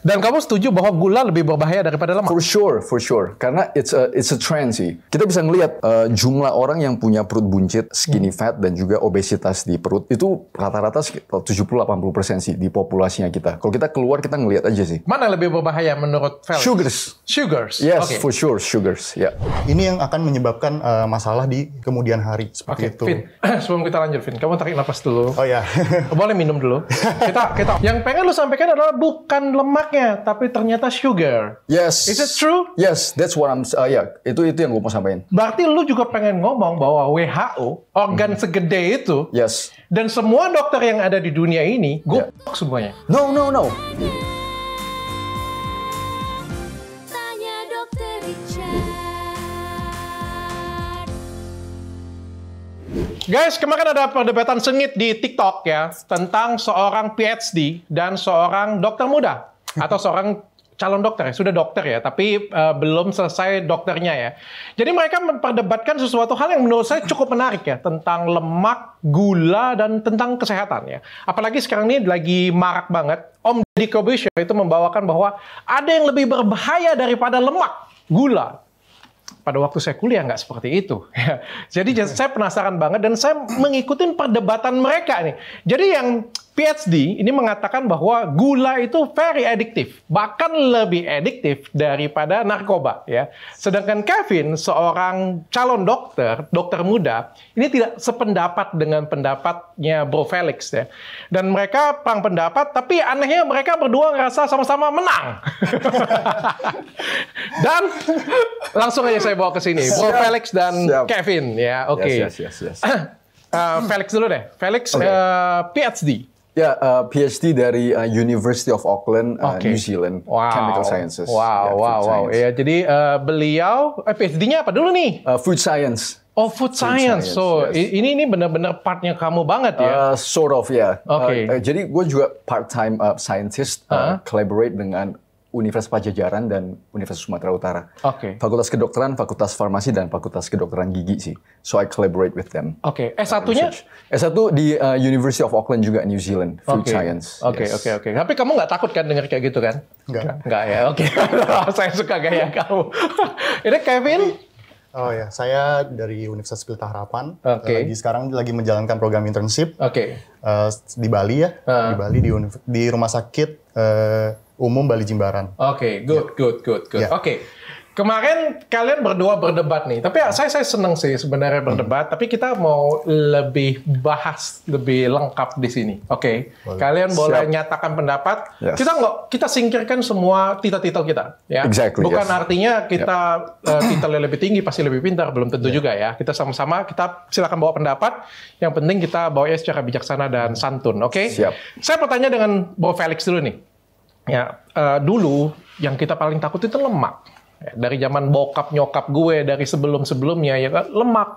Dan kamu setuju bahwa gula lebih berbahaya daripada lemak? For sure. Karena it's a trend sih. Kita bisa ngelihat jumlah orang yang punya perut buncit, skinny fat, dan juga obesitas di perut itu rata-rata 70-80% sih di populasinya kita. Kalau kita keluar, kita ngelihat aja sih. Mana yang lebih berbahaya menurut Felix? Sugars. Yes, Okay. for sure, sugars. Ya. Yeah. Ini yang akan menyebabkan masalah di kemudian hari seperti itu. Vin, sebelum kita lanjut, Vin, kamu tarik nafas dulu. Oh ya. Boleh minum dulu. Kita yang pengen lu sampaikan adalah bukan lemaknya, tapi ternyata sugar. Yes. Is it true? Yes, that's what I'm. Itu yang gue mau sampaikan. Berarti lu juga pengen ngomong bahwa WHO, organ segede itu, Yes. dan semua dokter yang ada di dunia ini, goblok semuanya. No. Tanya Dokter Richard. Guys, kemarin ada perdebatan sengit di TikTok ya tentang seorang PhD dan seorang dokter muda atau seorang calon dokter ya, sudah dokter ya, tapi belum selesai dokternya ya. Jadi mereka memperdebatkan sesuatu hal yang menurut saya cukup menarik ya tentang lemak, gula, dan tentang kesehatan ya. Apalagi sekarang ini lagi marak banget. Om Deddy Corbuzier itu membawakan bahwa ada yang lebih berbahaya daripada lemak, gula. Pada waktu saya kuliah nggak seperti itu. Jadi saya penasaran banget dan saya mengikuti perdebatan mereka nih. Jadi yang PhD ini mengatakan bahwa gula itu very addictive, bahkan lebih adiktif daripada narkoba ya. Sedangkan Kevin, seorang calon dokter muda, ini tidak sependapat dengan pendapatnya Bro Felix ya. Dan mereka perang pendapat, tapi anehnya mereka berdua ngerasa sama-sama menang. Dan langsung aja saya bawa ke sini, Bro Felix dan Kevin ya. Oke. Yes. Felix dulu deh. Felix PhD. Ya, PhD dari University of Auckland, New Zealand, Chemical Sciences. Wow. Ya, jadi beliau PhD-nya apa dulu nih? Food Science. Oh, Food Science. So, yes. ini benar-benar partnya kamu banget ya? Sort of, ya. Oke. Jadi gue juga part-time scientist, collaborate dengan Universitas Padjadjaran dan Universitas Sumatera Utara. Oke. Fakultas Kedokteran, Fakultas Farmasi, dan Fakultas Kedokteran Gigi sih. So I collaborate with them. Oke. S1-nya? S1 di University of Auckland juga, New Zealand. Food Science. Oke. Tapi kamu nggak takut kan dengar kayak gitu kan? Nggak ya? Oke. Saya suka gaya kamu. Ini Kevin? Oh ya, saya dari Universitas Pelita Harapan. Oke. Sekarang lagi menjalankan program internship. Oke. Di Bali ya. Di Bali di Rumah Sakit Umum Bali Jimbaran. Oke, good. Yeah. Oke. Kemarin kalian berdua berdebat nih, tapi saya seneng sih sebenarnya berdebat, tapi kita mau lebih bahas lebih lengkap di sini. Oke. Kalian boleh nyatakan pendapat. Yes. Kita singkirkan semua titel-titel kita, ya. Exactly, Bukan yes. artinya kita titelnya lebih tinggi pasti lebih pintar, belum tentu juga ya. Kita sama-sama kita silakan bawa pendapat. Yang penting kita bawanya secara bijaksana dan santun, oke? Siap. Saya bertanya dengan Bro Felix dulu nih. Ya, dulu yang kita paling takut itu lemak. Dari zaman bokap nyokap gue, dari sebelum-sebelumnya ya kan, lemak,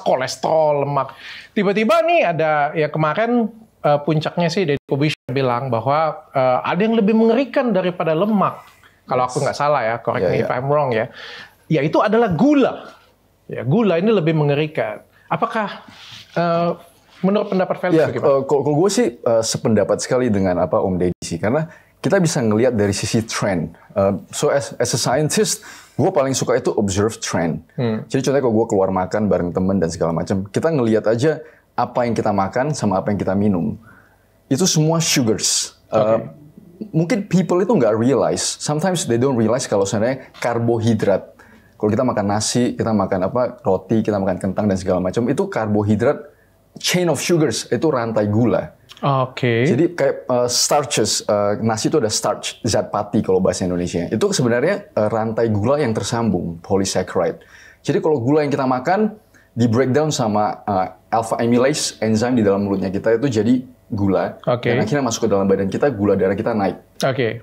kolesterol, lemak. Tiba-tiba nih ada ya kemarin puncaknya sih Deddy Corbuzier bilang bahwa ada yang lebih mengerikan daripada lemak. Kalau aku nggak salah ya, correct me if I'm wrong ya. Yaitu adalah gula. Ya, gula ini lebih mengerikan. Apakah menurut pendapat Felix bagaimana? Kalau gue sih sependapat sekali dengan apa Om Deddy sih, karena kita bisa ngelihat dari sisi trend. So as a scientist, gue paling suka itu observe trend. Jadi contohnya kalau gue keluar makan bareng temen dan segala macam, kita ngelihat aja apa yang kita makan sama apa yang kita minum. Itu semua sugars. Mungkin people itu nggak realize, sometimes they don't realize kalau sebenarnya karbohidrat. Kalau kita makan nasi, kita makan roti, kita makan kentang dan segala macam, itu karbohidrat, chain of sugars, itu rantai gula. Oke. Jadi kayak starches, nasi itu ada starch, zat pati kalau bahasa Indonesia. Itu sebenarnya rantai gula yang tersambung, polysaccharide. Jadi kalau gula yang kita makan, di breakdown sama alpha amylase, enzim di dalam mulutnya kita itu jadi gula. Dan akhirnya masuk ke dalam badan kita, gula darah kita naik.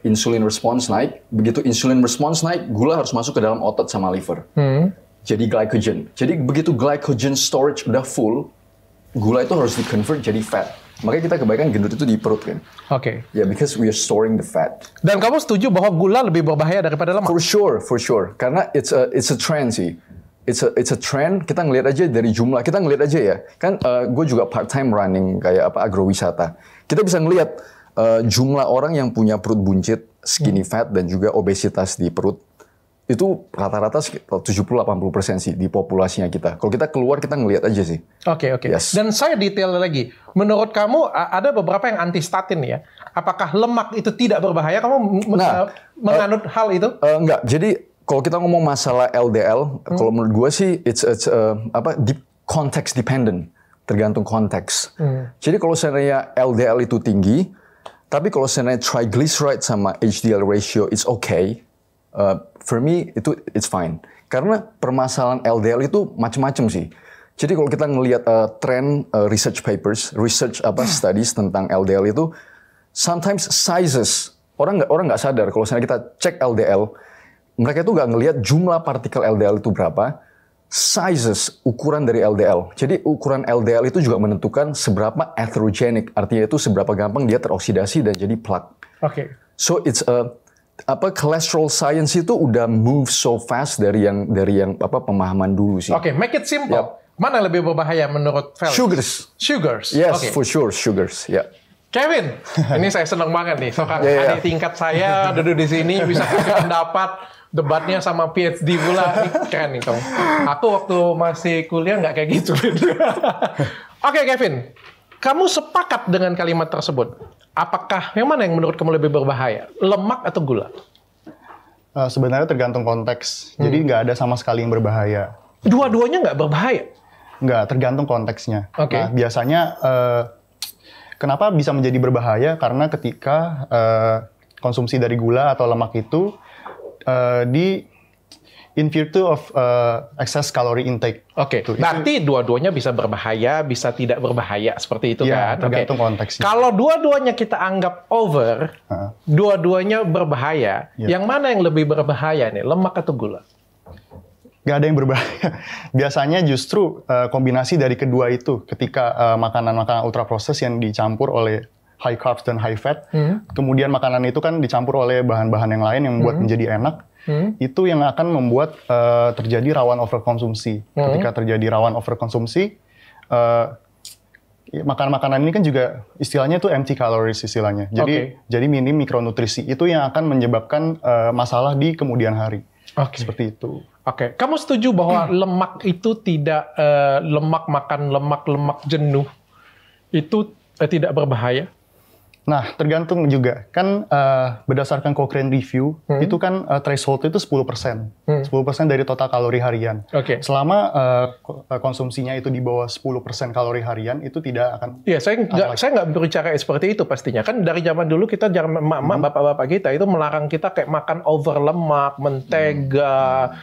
Insulin response naik. Begitu insulin response naik, gula harus masuk ke dalam otot sama liver. Jadi glycogen. Jadi begitu glycogen storage udah full, gula itu harus di-convert jadi fat. Makanya kita kebanyakan gendut itu di perut kan. Ya, because we are storing the fat. Dan kamu setuju bahwa gula lebih berbahaya daripada lemak? For sure. Karena it's a trend sih. It's a trend. Kita ngelihat aja dari jumlah. Kita ngelihat aja ya. Kan gue juga part time running kayak agrowisata. Kita bisa ngelihat jumlah orang yang punya perut buncit, skinny fat, dan juga obesitas di perut, itu rata-rata 70-80% sih di populasinya kita. Kalau kita keluar, kita ngelihat aja sih. Oke. Yes. Dan saya detail lagi. Menurut kamu ada beberapa yang anti statin ya. Apakah lemak itu tidak berbahaya? Kamu menganut hal itu? Enggak. Jadi kalau kita ngomong masalah LDL, kalau menurut gue sih it's context dependent, tergantung konteks. Jadi kalau seandainya LDL itu tinggi, tapi kalau seandainya triglyceride sama HDL ratio it's okay. For me itu it's fine. Karena permasalahan LDL itu macam-macam sih. Jadi kalau kita ngelihat tren research papers, studies tentang LDL itu, sometimes sizes orang nggak sadar kalau misalnya kita cek LDL, mereka itu nggak ngelihat jumlah partikel LDL itu berapa, sizes ukuran dari LDL. Jadi ukuran LDL itu juga menentukan seberapa atherogenic, artinya itu seberapa gampang dia teroksidasi dan jadi plaque. Oke. So it's cholesterol science itu udah move so fast dari yang pemahaman dulu sih. Oke, make it simple. Yep. Mana yang lebih berbahaya menurut Felix? Sugars. Yes, for sure sugars. Yeah. Kevin, ini saya senang banget nih. Seorang adik tingkat saya duduk di sini bisa kasih pendapat, debatnya sama PhD pula. Ini keren nih kamu. Aku waktu masih kuliah nggak kayak gitu. Oke, Kevin. Kamu sepakat dengan kalimat tersebut? Apakah yang mana yang menurut kamu lebih berbahaya? Lemak atau gula? Sebenarnya tergantung konteks. Jadi nggak ada sama sekali yang berbahaya. Dua-duanya nggak berbahaya? Nggak, tergantung konteksnya. Oke. Nah, biasanya kenapa bisa menjadi berbahaya? Karena ketika konsumsi dari gula atau lemak itu in virtue of excess calorie intake. Oke, berarti dua-duanya bisa berbahaya, bisa tidak berbahaya, seperti itu ya, kan? Tergantung konteksnya. Kalau dua-duanya kita anggap over, dua-duanya berbahaya, yang mana yang lebih berbahaya nih, lemak atau gula? Gak ada yang berbahaya. Biasanya justru kombinasi dari kedua itu, ketika makanan-makanan ultra processed yang dicampur oleh high carbs dan high fat, kemudian makanan itu kan dicampur oleh bahan-bahan yang lain yang membuat menjadi enak, itu yang akan membuat terjadi rawan overkonsumsi. Ketika terjadi rawan overkonsumsi, makanan-makanan ini kan juga istilahnya itu empty calories istilahnya. Jadi minim mikronutrisi. Itu yang akan menyebabkan masalah di kemudian hari. Seperti itu. Oke, kamu setuju bahwa lemak itu tidak makan lemak jenuh itu tidak berbahaya? Nah, tergantung juga. Kan berdasarkan Cochrane Review, itu kan threshold itu 10%. 10% dari total kalori harian. Selama konsumsinya itu di bawah 10% kalori harian, itu tidak akan... Iya, saya nggak berbicara seperti itu pastinya. Kan dari zaman dulu kita, jangan bapak-bapak kita itu melarang kita kayak makan over lemak, mentega,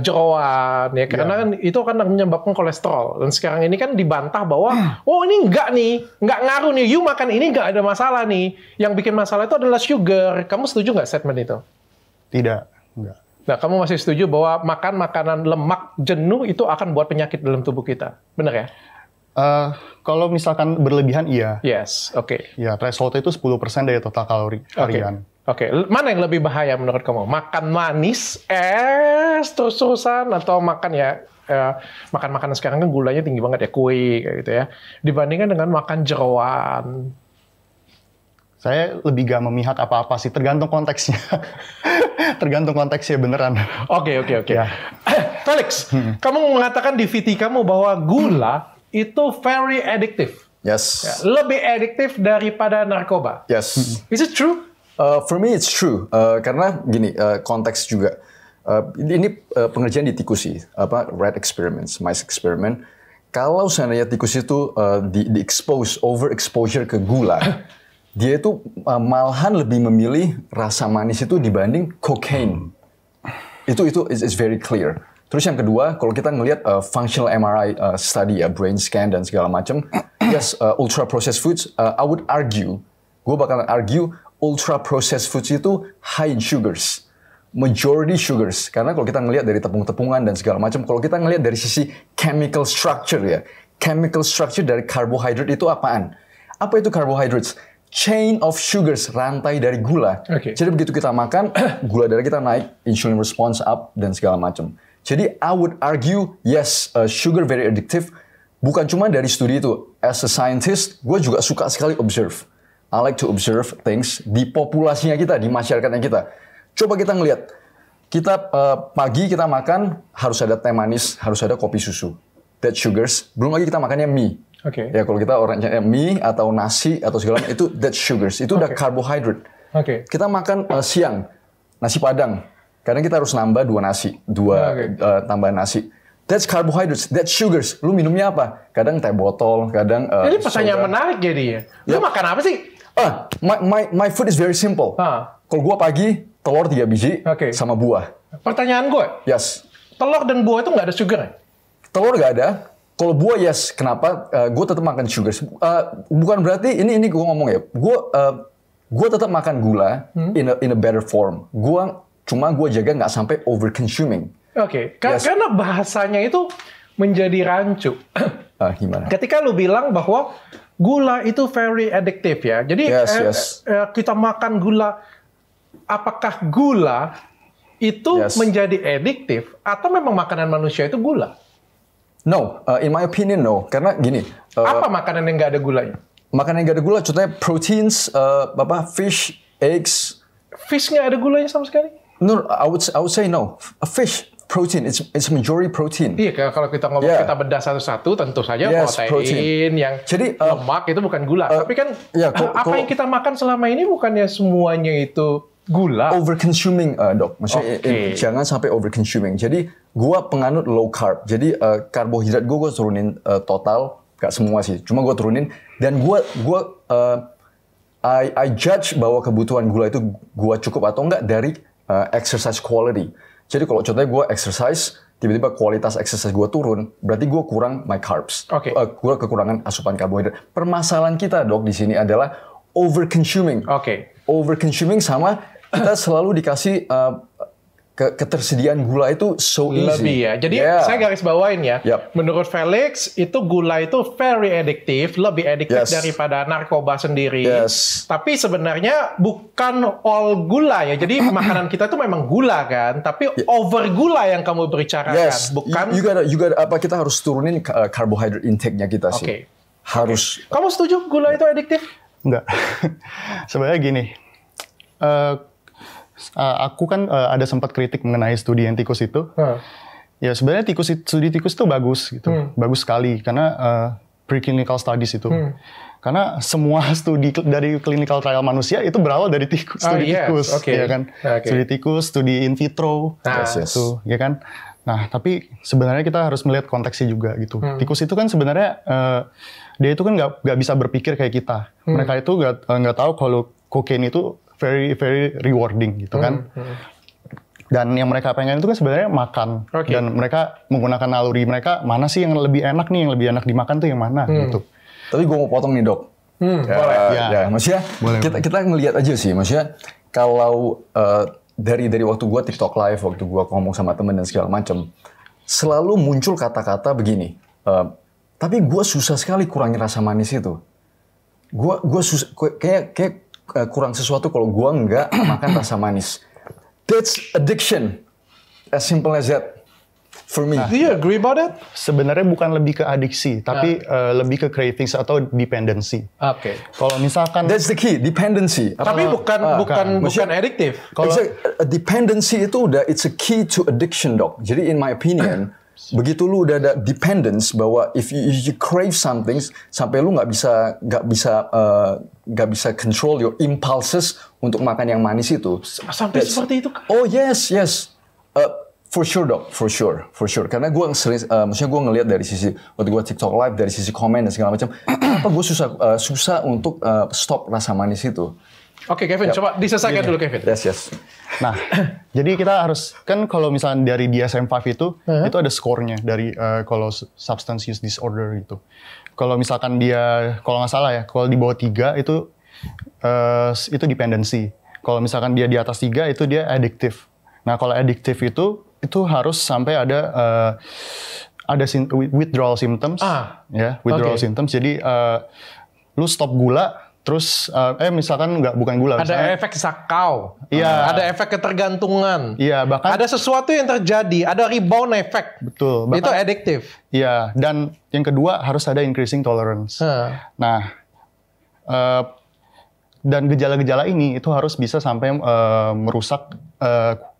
jeroan, ya karena kan itu kan menyebabkan kolesterol. Dan sekarang ini kan dibantah bahwa oh ini nggak ngaruh nih, you makan ini nggak ada masalah nih. Yang bikin masalah itu adalah sugar. Kamu setuju nggak statement itu? Tidak, enggak. Nah, kamu masih setuju bahwa makan makanan lemak jenuh itu akan buat penyakit dalam tubuh kita, benar ya? Kalau misalkan berlebihan, iya. Yes, oke. Ya, threshold itu 10% dari total kalori harian. Oke, mana yang lebih bahaya menurut kamu? Makan manis, terus-terusan, atau makan makan makanan sekarang kan gulanya tinggi banget ya, kue kayak gitu ya, dibandingkan dengan makan jeroan? Saya lebih gak memihak apa-apa sih, tergantung konteksnya. Tergantung konteksnya beneran. Oke. Ya. Felix, kamu mengatakan di VT kamu bahwa gula itu very addictive. Yes. Ya, lebih adiktif daripada narkoba. Yes. Is it true? For me it's true. Karena gini, konteks juga. Ini pengerjaan di tikus sih, rat experiments, mice experiment. Kalau seandainya tikus itu di-expose, overexposure ke gula, dia itu malahan lebih memilih rasa manis itu dibanding cocaine. Itu is very clear. Terus yang kedua, kalau kita ngelihat functional MRI study ya, brain scan dan segala macam, yes, ultra processed foods, I would argue, gue bakalan argue, ultra processed foods itu high in sugars. Majority sugars. Karena kalau kita ngelihat dari tepung-tepungan dan segala macam, kalau kita ngelihat dari sisi chemical structure ya, chemical structure dari carbohydrate itu apaan? Apa itu carbohydrates? Chain of sugars, rantai dari gula. Jadi begitu kita makan, gula darah kita naik, insulin response up, dan segala macam. Jadi I would argue, yes, sugar very addictive. Bukan cuma dari studi itu. As a scientist, gue juga suka sekali observe. I like to observe things di populasinya kita, di masyarakatnya kita. Coba kita ngelihat, kita pagi kita makan harus ada teh manis, harus ada kopi susu. That sugars. Belum lagi kita makannya mie. Oke. Ya kalau kita orangnya mie atau nasi atau segala macam itu that sugars. Itu udah carbohydrate. Oke. Kita makan siang nasi padang. Kadang kita harus nambah 2 nasi, 2 tambahan nasi. That's carbohydrates, that's sugars. Lu minumnya apa? Kadang teh botol, kadang Ini pertanyaan menarik jadi ya. Lu makan apa sih? My food is very simple. Kalau gua pagi telur 3 biji sama buah. Pertanyaan gue. Yes. Telur dan buah itu nggak ada sugar ya? Telur nggak ada. Kalau buah yes. Kenapa? Gue tetap makan sugar. Bukan berarti ini gue ngomong ya. Gue tetap makan gula in a better form. Gue jaga nggak sampai over consuming. Oke. Karena bahasanya itu menjadi rancu. Gimana? Ketika lu bilang bahwa gula itu very addictive ya. Jadi kita makan gula, apakah gula itu menjadi addictive atau memang makanan manusia itu gula? No, in my opinion no. Karena gini. Apa makanan yang nggak ada gulanya? Makanan yang nggak ada gula, contohnya proteins, fish, eggs. Fish nggak ada gulanya sama sekali? No, I would say no. A fish. Protein, it's majority protein. Iya, kalau kita ngomong kita bedah satu-satu, tentu saja protein yang jadi lemak itu bukan gula. Tapi kan apa yang kita makan selama ini bukannya semuanya itu gula. Over consuming, Dok. Maksudnya jangan sampai over consuming. Jadi gua penganut low carb. Jadi karbohidrat gua turunin total, gak semua sih. Cuma gua turunin dan I judge bahwa kebutuhan gula itu gua cukup atau enggak dari exercise quality. Jadi kalau contohnya gue exercise, tiba-tiba kualitas exercise gue turun, berarti gue kurang my carbs. Gue kekurangan asupan karbohidrat. Permasalahan kita, Dok, di sini adalah over consuming. Over consuming sama kita selalu dikasih ketersediaan gula itu so easy. Lebih ya. Jadi saya garis bawain ya. Menurut Felix itu gula itu very addictive, lebih addictive daripada narkoba sendiri. Tapi sebenarnya bukan all gula ya. Jadi makanan kita itu memang gula kan, tapi over gula yang kamu bicarakan, bukan. You gotta, kita harus turunin carbohydrate intake-nya kita sih. Harus. Kamu setuju gula itu addictive? Enggak. Sebenarnya gini. Aku kan ada sempat kritik mengenai studi yang tikus itu. Ya sebenarnya studi tikus itu bagus gitu, bagus sekali karena preclinical studies itu. Karena semua studi dari clinical trial manusia itu berawal dari studi tikus, ya kan? Studi tikus, studi in vitro, itu, ya kan? Nah, tapi sebenarnya kita harus melihat konteksnya juga gitu. Tikus itu kan sebenarnya dia itu kan nggak bisa berpikir kayak kita. Mereka itu nggak tahu kalau kokain itu very rewarding gitu kan. Dan yang mereka pengen itu kan sebenarnya makan. Dan mereka menggunakan naluri mereka, mana sih yang lebih enak nih, yang lebih enak dimakan tuh yang mana gitu. Tapi gue mau potong nih, Dok. Boleh. Maksudnya kita ngelihat aja sih, maksudnya kalau dari waktu gue TikTok live, waktu gue ngomong sama temen dan segala macam, selalu muncul kata-kata begini. Tapi gue susah sekali kurangin rasa manis itu. Gue kayak kurang sesuatu kalau gue nggak makan rasa manis. That's addiction. As simple as that. For me. Do you agree about that? Sebenarnya bukan lebih ke adiksi, tapi lebih ke cravings atau dependency. Kalau misalkan that's the key, dependency. Tapi bukan addictive. Kalau dependency itu udah it's a key to addiction, Dok. Jadi in my opinion, begitu lu udah ada dependence bahwa if you crave something sampai lu nggak bisa control your impulses untuk makan yang manis itu. Sampai seperti itu? Oh yes. For sure, Dok, for sure. Karena gue maksudnya gue ngelihat dari sisi waktu gue TikTok live, dari sisi komen dan segala macam, kenapa gue susah untuk stop rasa manis itu. Oke, Kevin, coba diselesaikan dulu, Kevin. Yes. Nah, jadi kita harus kan kalau misalnya dari DSM-5 itu ada skornya dari kalau substance use disorder gitu. Kalau misalkan dia, kalau nggak salah ya, kalau di bawah 3 itu dependency. Kalau misalkan dia di atas 3 itu dia addictive. Nah, kalau addictive itu harus sampai ada withdrawal symptoms, withdrawal symptoms. Jadi lu stop gula. Terus, misalkan bukan gula. Ada efek sakau. Iya. Ada efek ketergantungan. Iya, bahkan. Ada sesuatu yang terjadi. Ada rebound effect. Betul. Bahkan, itu addictive. Iya, dan yang kedua harus ada increasing tolerance. Nah, Dan gejala-gejala ini itu harus bisa sampai merusak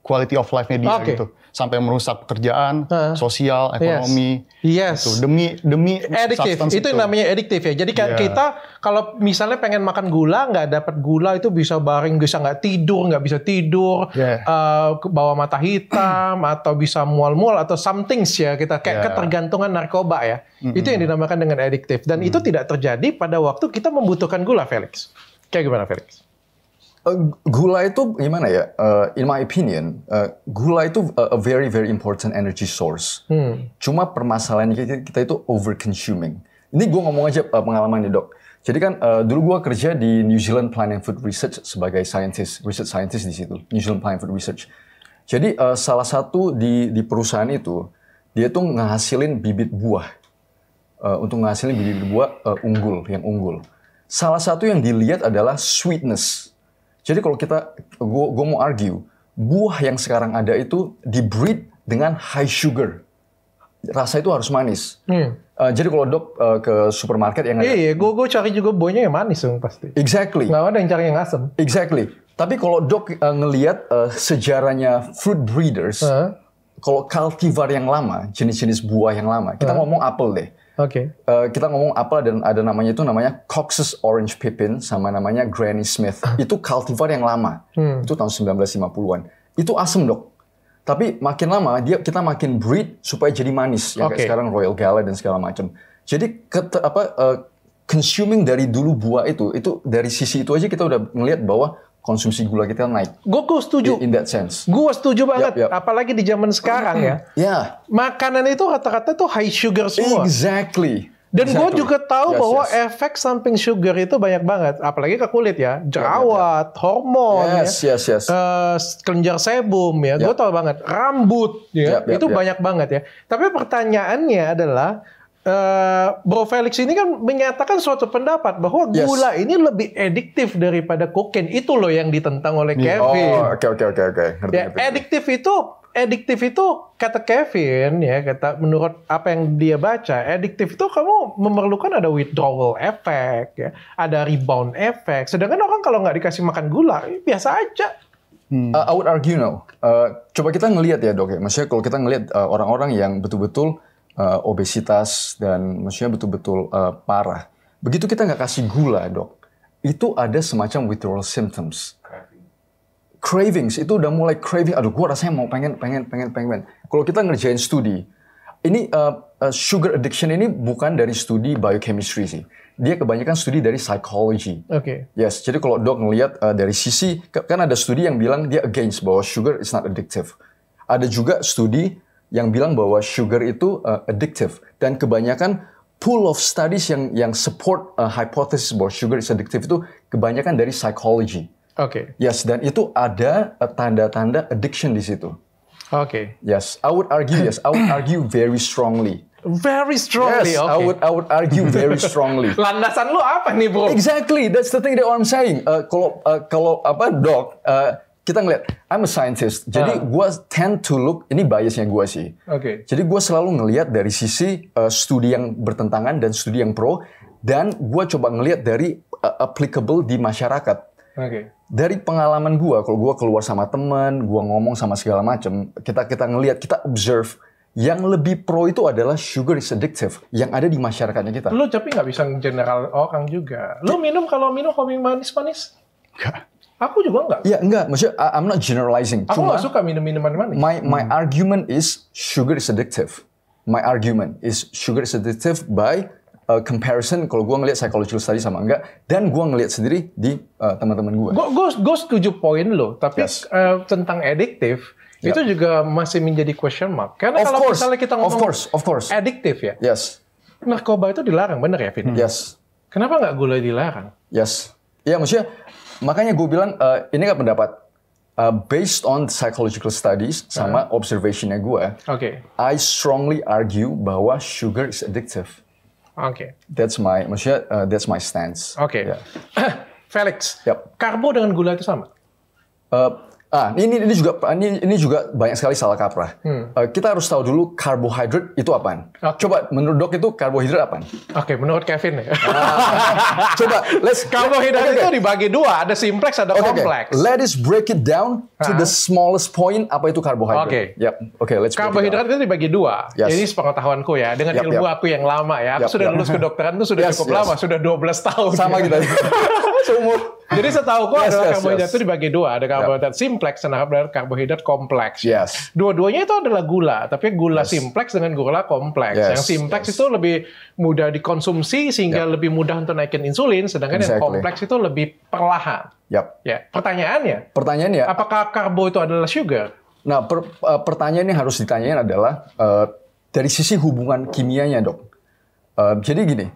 quality of life-nya dia Oke. gitu. Sampai merusak pekerjaan, sosial, ekonomi. Yes. Gitu. Demi Addictive, substance itu namanya addictive ya. Jadi Yeah. kita kalau misalnya pengen makan gula, nggak dapat gula itu bisa baring, bisa nggak bisa tidur, Yeah. bawa mata hitam atau bisa mual-mual atau something ya kita kayak Yeah. ketergantungan narkoba ya. Itu yang dinamakan dengan addictive dan itu tidak terjadi pada waktu kita membutuhkan gula, Felix. Kayak gimana, Felix? Gula itu gimana ya? In my opinion, gula itu a very very important energy source. Cuma permasalahan kita itu over consuming. Ini gue ngomong aja pengalaman nih dok. Jadi kan dulu gue kerja di New Zealand Plant and Food Research sebagai research scientist di situ, New Zealand Plant and Food Research. Jadi salah satu di perusahaan itu dia tuh ngehasilin bibit buah untuk ngehasilin bibit buah yang unggul. Salah satu yang dilihat adalah sweetness. Jadi kalau gue mau argue, buah yang sekarang ada itu di-breed dengan high sugar. Rasa itu harus manis. Jadi kalau dok ke supermarket yang ada... Iya, gue cari juga buahnya yang manis dong pasti. Exactly. Nggak ada yang cari yang asam. Exactly. Tapi kalau dok ngelihat sejarahnya fruit breeders, kalau cultivar yang lama, jenis-jenis buah yang lama, kita ngomong apel deh. Oke. Kita ngomong apel dan ada namanya Cox's Orange Pippin sama namanya Granny Smith. Itu cultivar yang lama. Itu tahun 1950-an. Itu asem dok. Tapi makin lama kita makin breed supaya jadi manis. Yang kayak sekarang Royal Gala dan segala macam. Jadi consuming dari dulu buah itu dari sisi itu aja kita udah ngelihat bahwa konsumsi gula kita naik. Gue setuju. In that sense. Gue setuju banget. Yep. Apalagi di zaman sekarang ya. Yeah. Makanan itu rata-rata tuh high sugar semua. Exactly. Dan gue Exactly. juga tahu Yes, bahwa yes. efek samping sugar itu banyak banget. Apalagi ke kulit ya. Jerawat, hormon, Yes. kelenjar sebum ya. Gue tahu banget. Rambut ya. Itu banyak banget ya. Tapi pertanyaannya adalah, Bro Felix ini kan menyatakan suatu pendapat bahwa gula ini lebih adiktif daripada kokain. Itu loh yang ditentang oleh Kevin. Oh, oke. Ngerti. Adiktif itu kata Kevin ya, menurut apa yang dia baca, adiktif itu kamu memerlukan ada withdrawal effect ya, ada rebound effect. Sedangkan orang kalau nggak dikasih makan gula, biasa aja. I would argue no. Coba kita ngelihat ya dok ya. Maksudnya kalau kita ngelihat orang-orang yang betul-betul obesitas dan maksudnya betul-betul parah. Begitu kita nggak kasih gula dok, itu ada semacam withdrawal symptoms. Cravings itu udah mulai craving. Aduh, gue rasanya mau pengen. Kalau kita ngerjain studi, ini sugar addiction ini bukan dari studi biochemistry sih. Dia kebanyakan studi dari psychology. Oke. Yes, jadi kalau dok ngelihat dari sisi, kan ada studi yang bilang dia against bahwa sugar is not addictive. Ada juga studi yang bilang bahwa sugar itu addictive. Dan kebanyakan pool of studies yang support hypothesis bahwa sugar is addictive itu kebanyakan dari psychology. Oke. Yes, dan itu ada tanda-tanda addiction di situ. Oke. Yes, I would argue very strongly. Very strongly. Yes, Oke. I would argue very strongly. Landasan lu apa nih, Bro? Exactly, that's the thing that I'm saying. Kalau dok, kita ngeliat, I'm a scientist, jadi gue tend to look, ini biasnya gue sih. Oke. Jadi gue selalu ngeliat dari sisi studi yang bertentangan dan studi yang pro, dan gue coba ngeliat dari applicable di masyarakat. Oke. Dari pengalaman gue, kalau gue keluar sama teman, gue ngomong sama segala macam, kita ngeliat, kita observe, yang lebih pro itu adalah sugar is addictive, yang ada di masyarakatnya kita. Lu tapi nggak bisa general orang juga. Lu kalau minum kopi manis-manis? Enggak. Aku juga nggak. Ya enggak, maksudnya I'm not generalizing. Aku nggak suka minum minuman manis. My argument is sugar is addictive. My argument is sugar is addictive by comparison kalau gue ngelihat psychological study sama enggak, dan gue ngelihat sendiri di teman-teman gue. Gue setuju poin lo, tapi tentang adiktif itu juga masih menjadi question mark. Karena kalau misalnya kita ngomong of course. adiktif ya, Yes. narkoba itu dilarang, bener ya, Vin? Yes. Kenapa nggak gula dilarang? Yes. Ya maksudnya, makanya gue bilang ini kan pendapat based on psychological studies sama observationnya gue. Oke. I strongly argue bahwa sugar is addictive. Oke. That's my stance. Oke. Yeah. Felix, Yep. karbo dengan gula itu sama? Ini juga banyak sekali salah kaprah. Kita harus tahu dulu karbohidrat itu apaan. Coba menurut Dok itu karbohidrat apaan? Oke, menurut Kevin ya. Coba Karbohidrat itu dibagi dua, ada simplex, ada kompleks. Let us break it down to the smallest point. Apa itu karbohidrat? Let's break Karbohidrat itu dibagi dua. Yes. Ini sepengetahuanku ya, dengan ilmu aku yang lama ya. Aku sudah lulus kedokteran itu sudah cukup lama, sudah 12 tahun. Sama kita. Seumur. Jadi setahuku adalah karbohidrat itu dibagi dua, ada karbohidrat simplex dan karbohidrat kompleks. Yes. Dua-duanya itu adalah gula, tapi gula simplex dengan gula kompleks. Yang simplex itu lebih mudah dikonsumsi sehingga lebih mudah untuk naikin insulin, sedangkan yang kompleks itu lebih perlahan. Ya, pertanyaannya, apakah karbo itu adalah sugar? Nah, pertanyaan yang harus ditanyain adalah dari sisi hubungan kimianya, Dok. Jadi gini.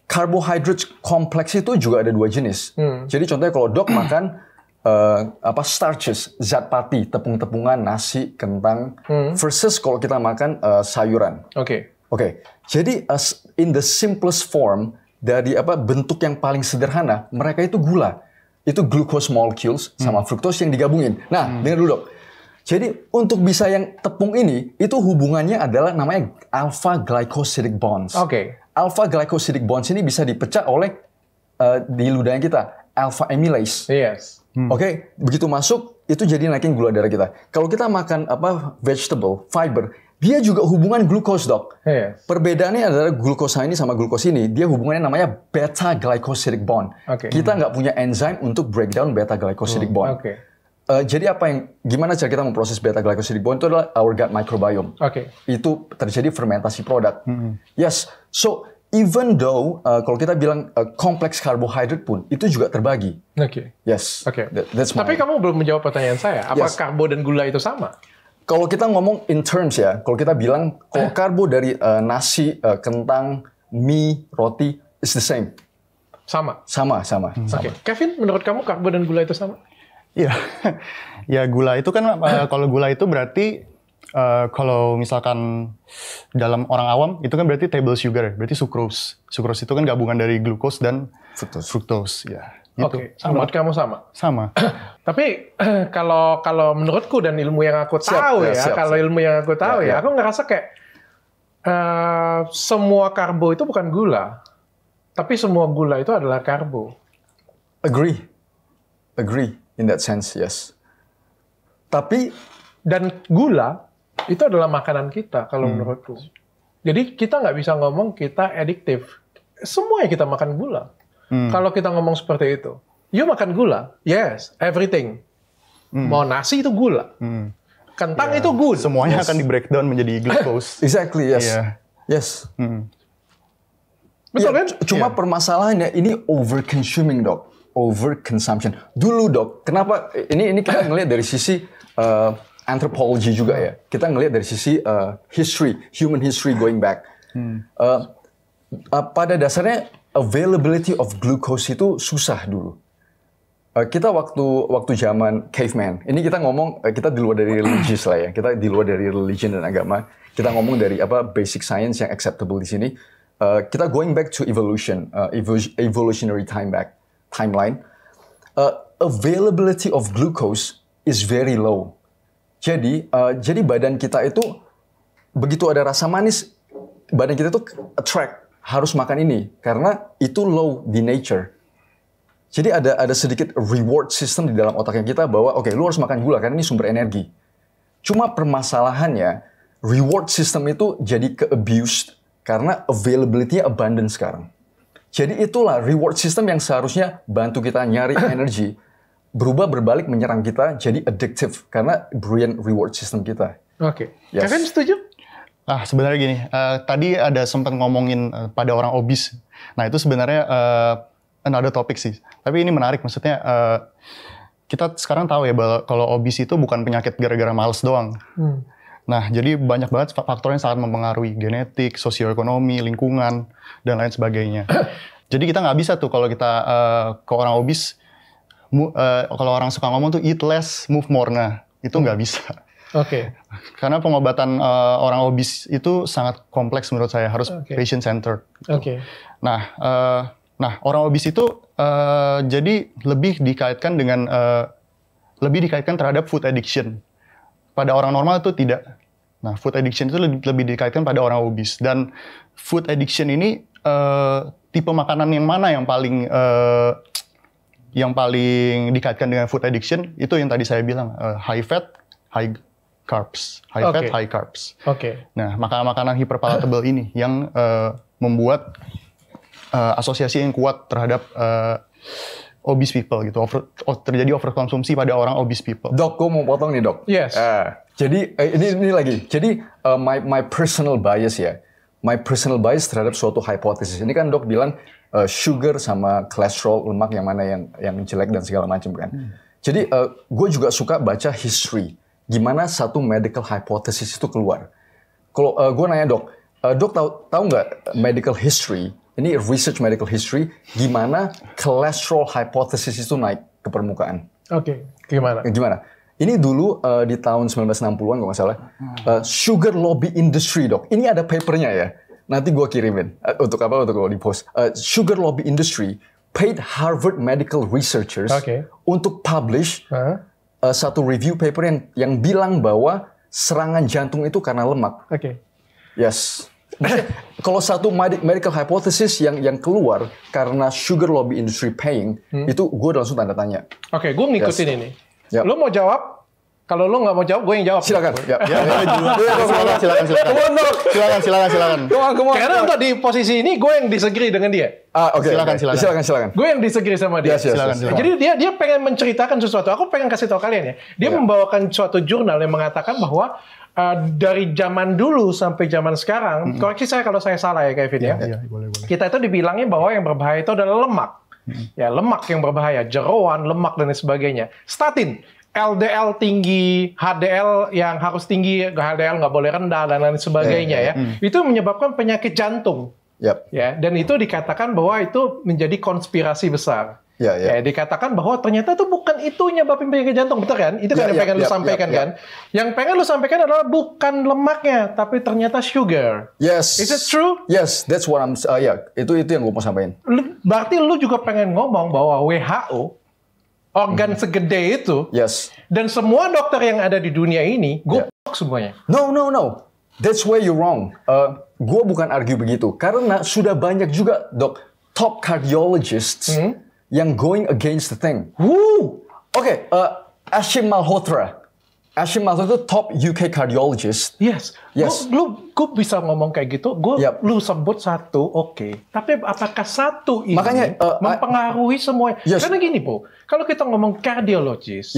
Karbohidrat kompleks itu juga ada dua jenis. Jadi contohnya kalau Dok makan starches, zat pati, tepung-tepungan, nasi, kentang, versus kalau kita makan sayuran. Oke. Jadi in the simplest form dari bentuk yang paling sederhana, mereka itu gula. Itu glucose molecules sama fructose yang digabungin. Nah, dengar dulu Dok. Jadi untuk bisa yang tepung ini, itu hubungannya adalah namanya alpha glycosidic bonds. Alpha glycosidic bonds ini bisa dipecah oleh di ludahnya kita, alpha amylase. Yes. Begitu masuk itu jadi naikin gula darah kita. Kalau kita makan vegetable, fiber, dia juga hubungan glucose, Dok. Yes. Perbedaannya adalah glukosa ini sama glucose ini, dia hubungannya namanya beta glycosidic bond. Kita nggak punya enzim untuk breakdown beta glycosidic bond. Jadi gimana cara kita memproses beta glycosidic bond itu adalah our gut microbiome. Itu terjadi fermentasi produk. Yes, so even though kalau kita bilang kompleks karbohidrat pun itu juga terbagi. Yes. Tapi kamu belum menjawab pertanyaan saya. Apa karbo dan gula itu sama? Kalau kita ngomong in terms ya, kalau kita bilang kalau karbo dari nasi, kentang, mie, roti is the same. Sama. Kevin, menurut kamu karbo dan gula itu sama? Iya, ya gula itu kan kalau gula itu berarti kalau misalkan dalam orang awam itu kan berarti table sugar, berarti sucrose. Sucrose itu kan gabungan dari glucose dan fructose. Ya. Gitu. Menurut kamu sama? Sama. Tapi kalau menurutku dan ilmu yang aku tahu aku ngerasa kayak semua karbo itu bukan gula, tapi semua gula itu adalah karbo. Agree. In that sense, yes. Dan gula itu adalah makanan kita kalau menurutku. Jadi kita nggak bisa ngomong kita adiktif. Semuanya kita makan gula. Kalau kita ngomong seperti itu, you makan gula, yes, everything. Mau nasi itu gula, kentang itu gula. Semuanya akan di breakdown menjadi glucose. Exactly, yes. Yes. Betul kan? Cuma permasalahannya ini over consuming, Dok. Overconsumption. Dulu, Dok, kenapa ini kita ngelihat dari sisi anthropology juga ya. Kita ngelihat dari sisi human history going back. Pada dasarnya availability of glucose itu susah dulu. Kita waktu zaman caveman. Ini kita ngomong kita di luar dari religious lah ya. Kita di luar dari religion dan agama. Kita ngomong dari basic science yang acceptable di sini. Kita going back to evolution, evolutionary timeline, availability of glucose is very low. Jadi badan kita itu begitu ada rasa manis, badan kita itu attract harus makan ini karena itu low di nature. Jadi ada sedikit reward system di dalam otaknya kita bahwa lu harus makan gula karena ini sumber energi. Cuma permasalahannya reward system itu jadi ke-abused karena availability-nya abundant sekarang. Jadi itulah reward system yang seharusnya bantu kita nyari energi, berubah berbalik menyerang kita jadi addictive karena brilliant reward system kita. Yes. Kevin setuju? Sebenarnya gini, tadi ada sempat ngomongin pada orang obes. Nah itu sebenarnya another topic sih. Tapi ini menarik, maksudnya kita sekarang tahu ya bahwa kalau obes itu bukan penyakit gara-gara males doang. Nah, jadi banyak banget faktor yang sangat mempengaruhi, genetik, sosioekonomi, lingkungan, dan lain sebagainya. Jadi kita nggak bisa tuh kalau kita ke orang obes, kalau orang suka ngomong tuh eat less, move more. Nah, itu nggak bisa. Karena pengobatan orang obes itu sangat kompleks menurut saya, harus patient-centered. Gitu. Nah, orang obes itu jadi lebih dikaitkan dengan lebih dikaitkan terhadap food addiction. Pada orang normal itu tidak. Nah, food addiction itu lebih dikaitkan pada orang obes. Dan food addiction ini tipe makanan yang mana yang paling dikaitkan dengan food addiction? Itu yang tadi saya bilang, high fat, high carbs. High fat, high carbs. Nah, makanan-makanan hyperpalatable ini yang membuat asosiasi yang kuat terhadap obese people gitu. Terjadi overkonsumsi pada orang obese people. Dok, gue mau potong nih, Dok. Yes. Jadi ini lagi. Jadi my personal bias ya. My personal bias terhadap suatu hipotesis. Ini kan Dok bilang sugar sama kolesterol, lemak yang mana yang jelek dan segala macam kan. Jadi gue juga suka baca history. Gimana satu medical hypothesis itu keluar. Kalau gue nanya Dok, Dok tahu nggak medical history? Ini research medical history, gimana cholesterol hypothesis itu naik ke permukaan. Gimana? Ini dulu di tahun 1960-an kalau nggak salah, sugar lobby industry, Dok. Ini ada papernya ya. Nanti gue kirimin. Untuk apa? Untuk di post. Sugar lobby industry paid Harvard medical researchers untuk publish satu review paper yang bilang bahwa serangan jantung itu karena lemak. Yes. Kalau satu medical hypothesis yang keluar karena sugar lobby industry paying, itu gue langsung tanda tanya. Gue ngikutin ini. Lo mau jawab? Kalau lo nggak mau jawab, gue yang jawab. Silakan. Silakan. Karena untuk di posisi ini, gue yang disagree dengan dia. Silakan. Gue yang disagree sama dia. Silakan. Jadi dia pengen menceritakan sesuatu. Aku pengen kasih tahu kalian ya. Dia membawakan suatu jurnal yang mengatakan bahwa dari zaman dulu sampai zaman sekarang, koreksi saya kalau saya salah ya Kevin ya. Boleh. Kita itu dibilangnya bahwa yang berbahaya itu adalah lemak. Ya, lemak yang berbahaya, jeroan, lemak dan sebagainya. Statin, LDL tinggi, HDL yang harus tinggi, HDL nggak boleh rendah dan lain sebagainya ya. Itu menyebabkan penyakit jantung. Ya, dan itu dikatakan bahwa itu menjadi konspirasi besar. Ya, dikatakan bahwa ternyata itu bukan itu nyebabin penyakit jantung, betul kan? Itu kan yang pengen lu sampaikan kan? Yang pengen lu sampaikan adalah bukan lemaknya, tapi ternyata sugar. Yes. Is it true? Yes, that's what I'm. Itu yang gue mau sampaikan. Berarti lu juga pengen ngomong bahwa WHO organ segede itu, dan semua dokter yang ada di dunia ini, goblok semuanya. No. That's where you're wrong. Gue bukan argue begitu, karena sudah banyak juga Dok top cardiologists yang going against the thing. Ashim Malhotra. Ashim Malhotra itu top UK cardiologist. Yes. Gue bisa ngomong kayak gitu. Lu sebut satu, tapi apakah satu ini mempengaruhi semuanya? Karena gini, Bro. Kalau kita ngomong kardiologis,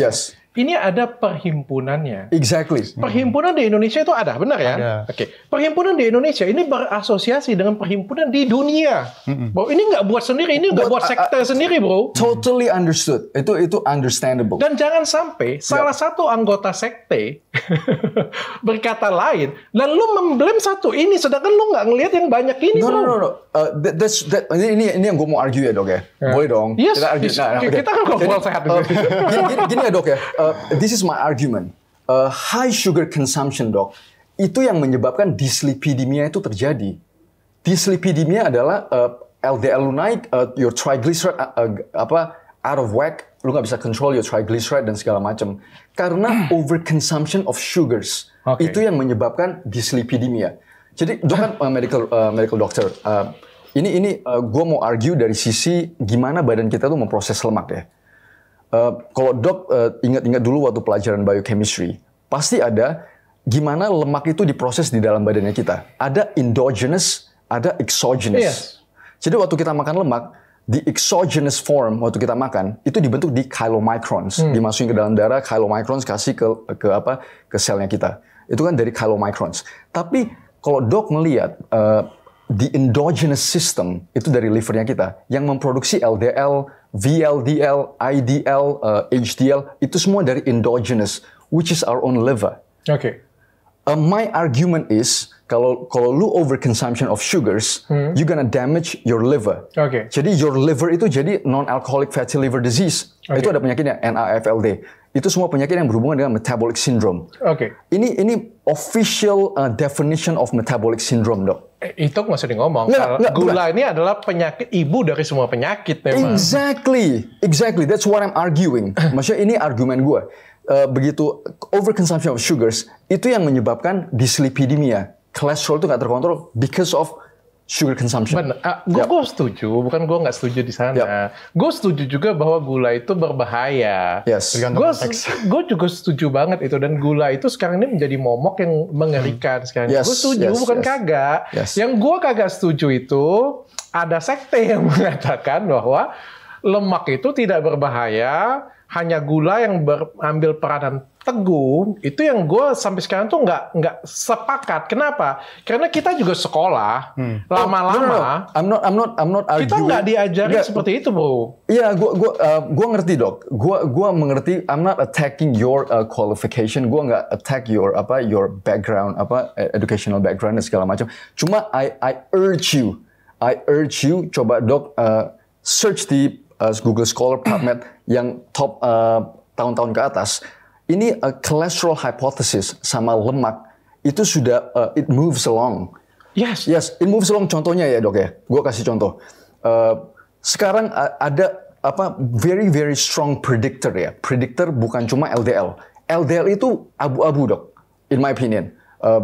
ini ada perhimpunannya. Exactly. Perhimpunan di Indonesia itu ada, benar ya? Perhimpunan di Indonesia ini berasosiasi dengan perhimpunan di dunia. Bro, ini nggak buat sendiri, ini nggak buat sekte sendiri, Bro. Totally understood. Itu understandable. Dan jangan sampai salah satu anggota sekte berkata lain, dan lu memblame satu ini, sedangkan lu nggak ngelihat yang banyak ini, Bro. No. Ini yang gue mau argue ya, Dok ya. Boleh dong. Yes. Kita argue. Kita kan ngobrol sehat. Gini ya, Dok ya. This is my argument. High sugar consumption, Dok, itu yang menyebabkan dyslipidemia itu terjadi. Dyslipidemia adalah LDL lu naik, your triglyceride out of whack, lu nggak bisa control your triglyceride dan segala macam. Karena overconsumption of sugars. Itu yang menyebabkan dyslipidemia. Jadi, Dok kan medical doctor. Ini gue mau argue dari sisi gimana badan kita tuh memproses lemak ya. Kalau Dok ingat dulu waktu pelajaran biochemistry, pasti ada gimana lemak itu diproses di dalam badannya kita. Ada endogenous, ada exogenous. Jadi waktu kita makan lemak, di exogenous form waktu kita makan itu dibentuk di chylomicrons, dimasukin ke dalam darah, chylomicrons kasih ke selnya kita. Itu kan dari chylomicrons. Tapi kalau Dok melihat di endogenous system itu dari livernya kita yang memproduksi LDL, VLDL, IDL, HDL itu semua dari endogenous, which is our own liver. My argument is kalau lu overconsumption of sugars, you're gonna damage your liver. Jadi your liver itu jadi non-alcoholic fatty liver disease. Itu ada penyakitnya NAFLD. itu semua penyakit yang berhubungan dengan metabolic syndrome. Oke. Ini official definition of metabolic syndrome, Dok. Itu nggak usah ngomong. Nggak, Gula ini adalah penyakit ibu dari semua penyakit memang. Exactly. That's what I'm arguing. Maksudnya ini argumen gue. Begitu overconsumption of sugars, itu yang menyebabkan dyslipidemia. Kolesterol itu nggak terkontrol because of sugar consumption. Benar. Gue setuju, bukan gue nggak setuju di sana. Gue setuju juga bahwa gula itu berbahaya. Yes. Gue juga setuju banget itu, dan gula itu sekarang ini menjadi momok yang mengerikan sekarang. Yes, Gue setuju, bukan kagak. Yes. Yang gue kagak setuju itu ada sekte yang mengatakan bahwa lemak itu tidak berbahaya, hanya gula yang berambil peranan teguh. Itu yang gue sampai sekarang tuh nggak sepakat. Kenapa? Karena kita juga sekolah, lama-lama. I'm not arguing. Kita nggak diajarin seperti itu, bro. Iya, gua ngerti, Dok. Gua mengerti. I'm not attacking your qualification. Gua nggak attack your background, educational background dan segala macam. Cuma I urge you, coba Dok search di Google Scholar, PubMed yang top tahun-tahun ke atas. Ini cholesterol hypothesis sama lemak itu sudah it moves along. Yes, it moves along. Contohnya ya, Dok ya. Gue kasih contoh. Sekarang ada very very strong predictor ya. Predictor bukan cuma LDL. LDL itu abu-abu, Dok. In my opinion,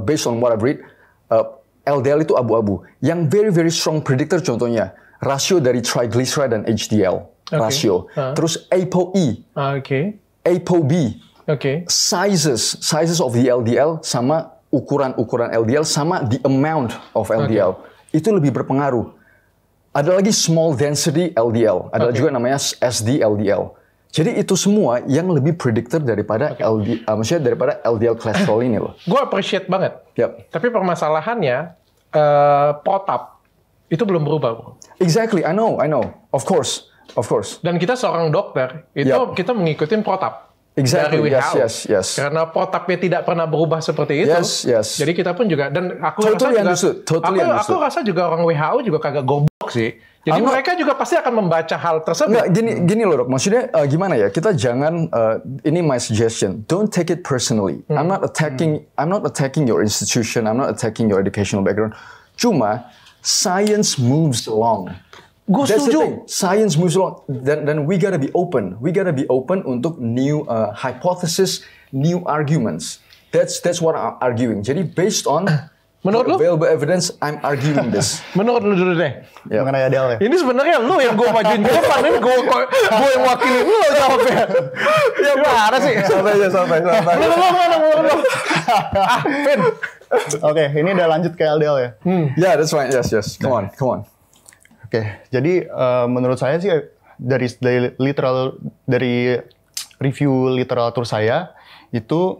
based on what I've read, LDL itu abu-abu. Yang very very strong predictor contohnya rasio dari triglyceride dan HDL rasio. Terus ApoE, ApoB, sizes of the LDL sama ukuran LDL sama the amount of LDL. Itu lebih berpengaruh. Ada lagi small density LDL, ada juga namanya SD-LDL. Jadi itu semua yang lebih predictor daripada maksudnya daripada LDL kolesterol ini loh. Gue appreciate banget. Tapi permasalahannya protap itu belum berubah, bro. Exactly, I know. Of course. Dan kita seorang dokter, itu kita mengikuti protap. Exactly, dari WHO. yes. Karena protapnya tidak pernah berubah seperti itu. Yes. Jadi kita pun juga, dan aku Totally rasa juga orang WHO juga kagak goblok sih. Jadi mereka juga pasti akan membaca hal tersebut. Nggak, gini loh, Dok. Maksudnya gimana ya? Kita jangan ini my suggestion. Don't take it personally. I'm not attacking your institution. I'm not attacking your educational background. Cuma science moves along. Gue setuju. Science moves along. Dan we gotta be open. We gotta be open untuk new hypothesis, new arguments. That's what I'm arguing. Jadi based on available evidence, I'm arguing this. Menurut lu dulu deh. Mengenai ADL ya? Ini sebenarnya lu yang gue majuin ke depan. Ini gue yang wakili lu jawabnya. Ya mana sih? Santai. Lu. Vin. Oke, ini udah lanjut ke LDL ya? Yeah, that's right. Yes. Come on. Oke, jadi menurut saya sih dari review literatur saya itu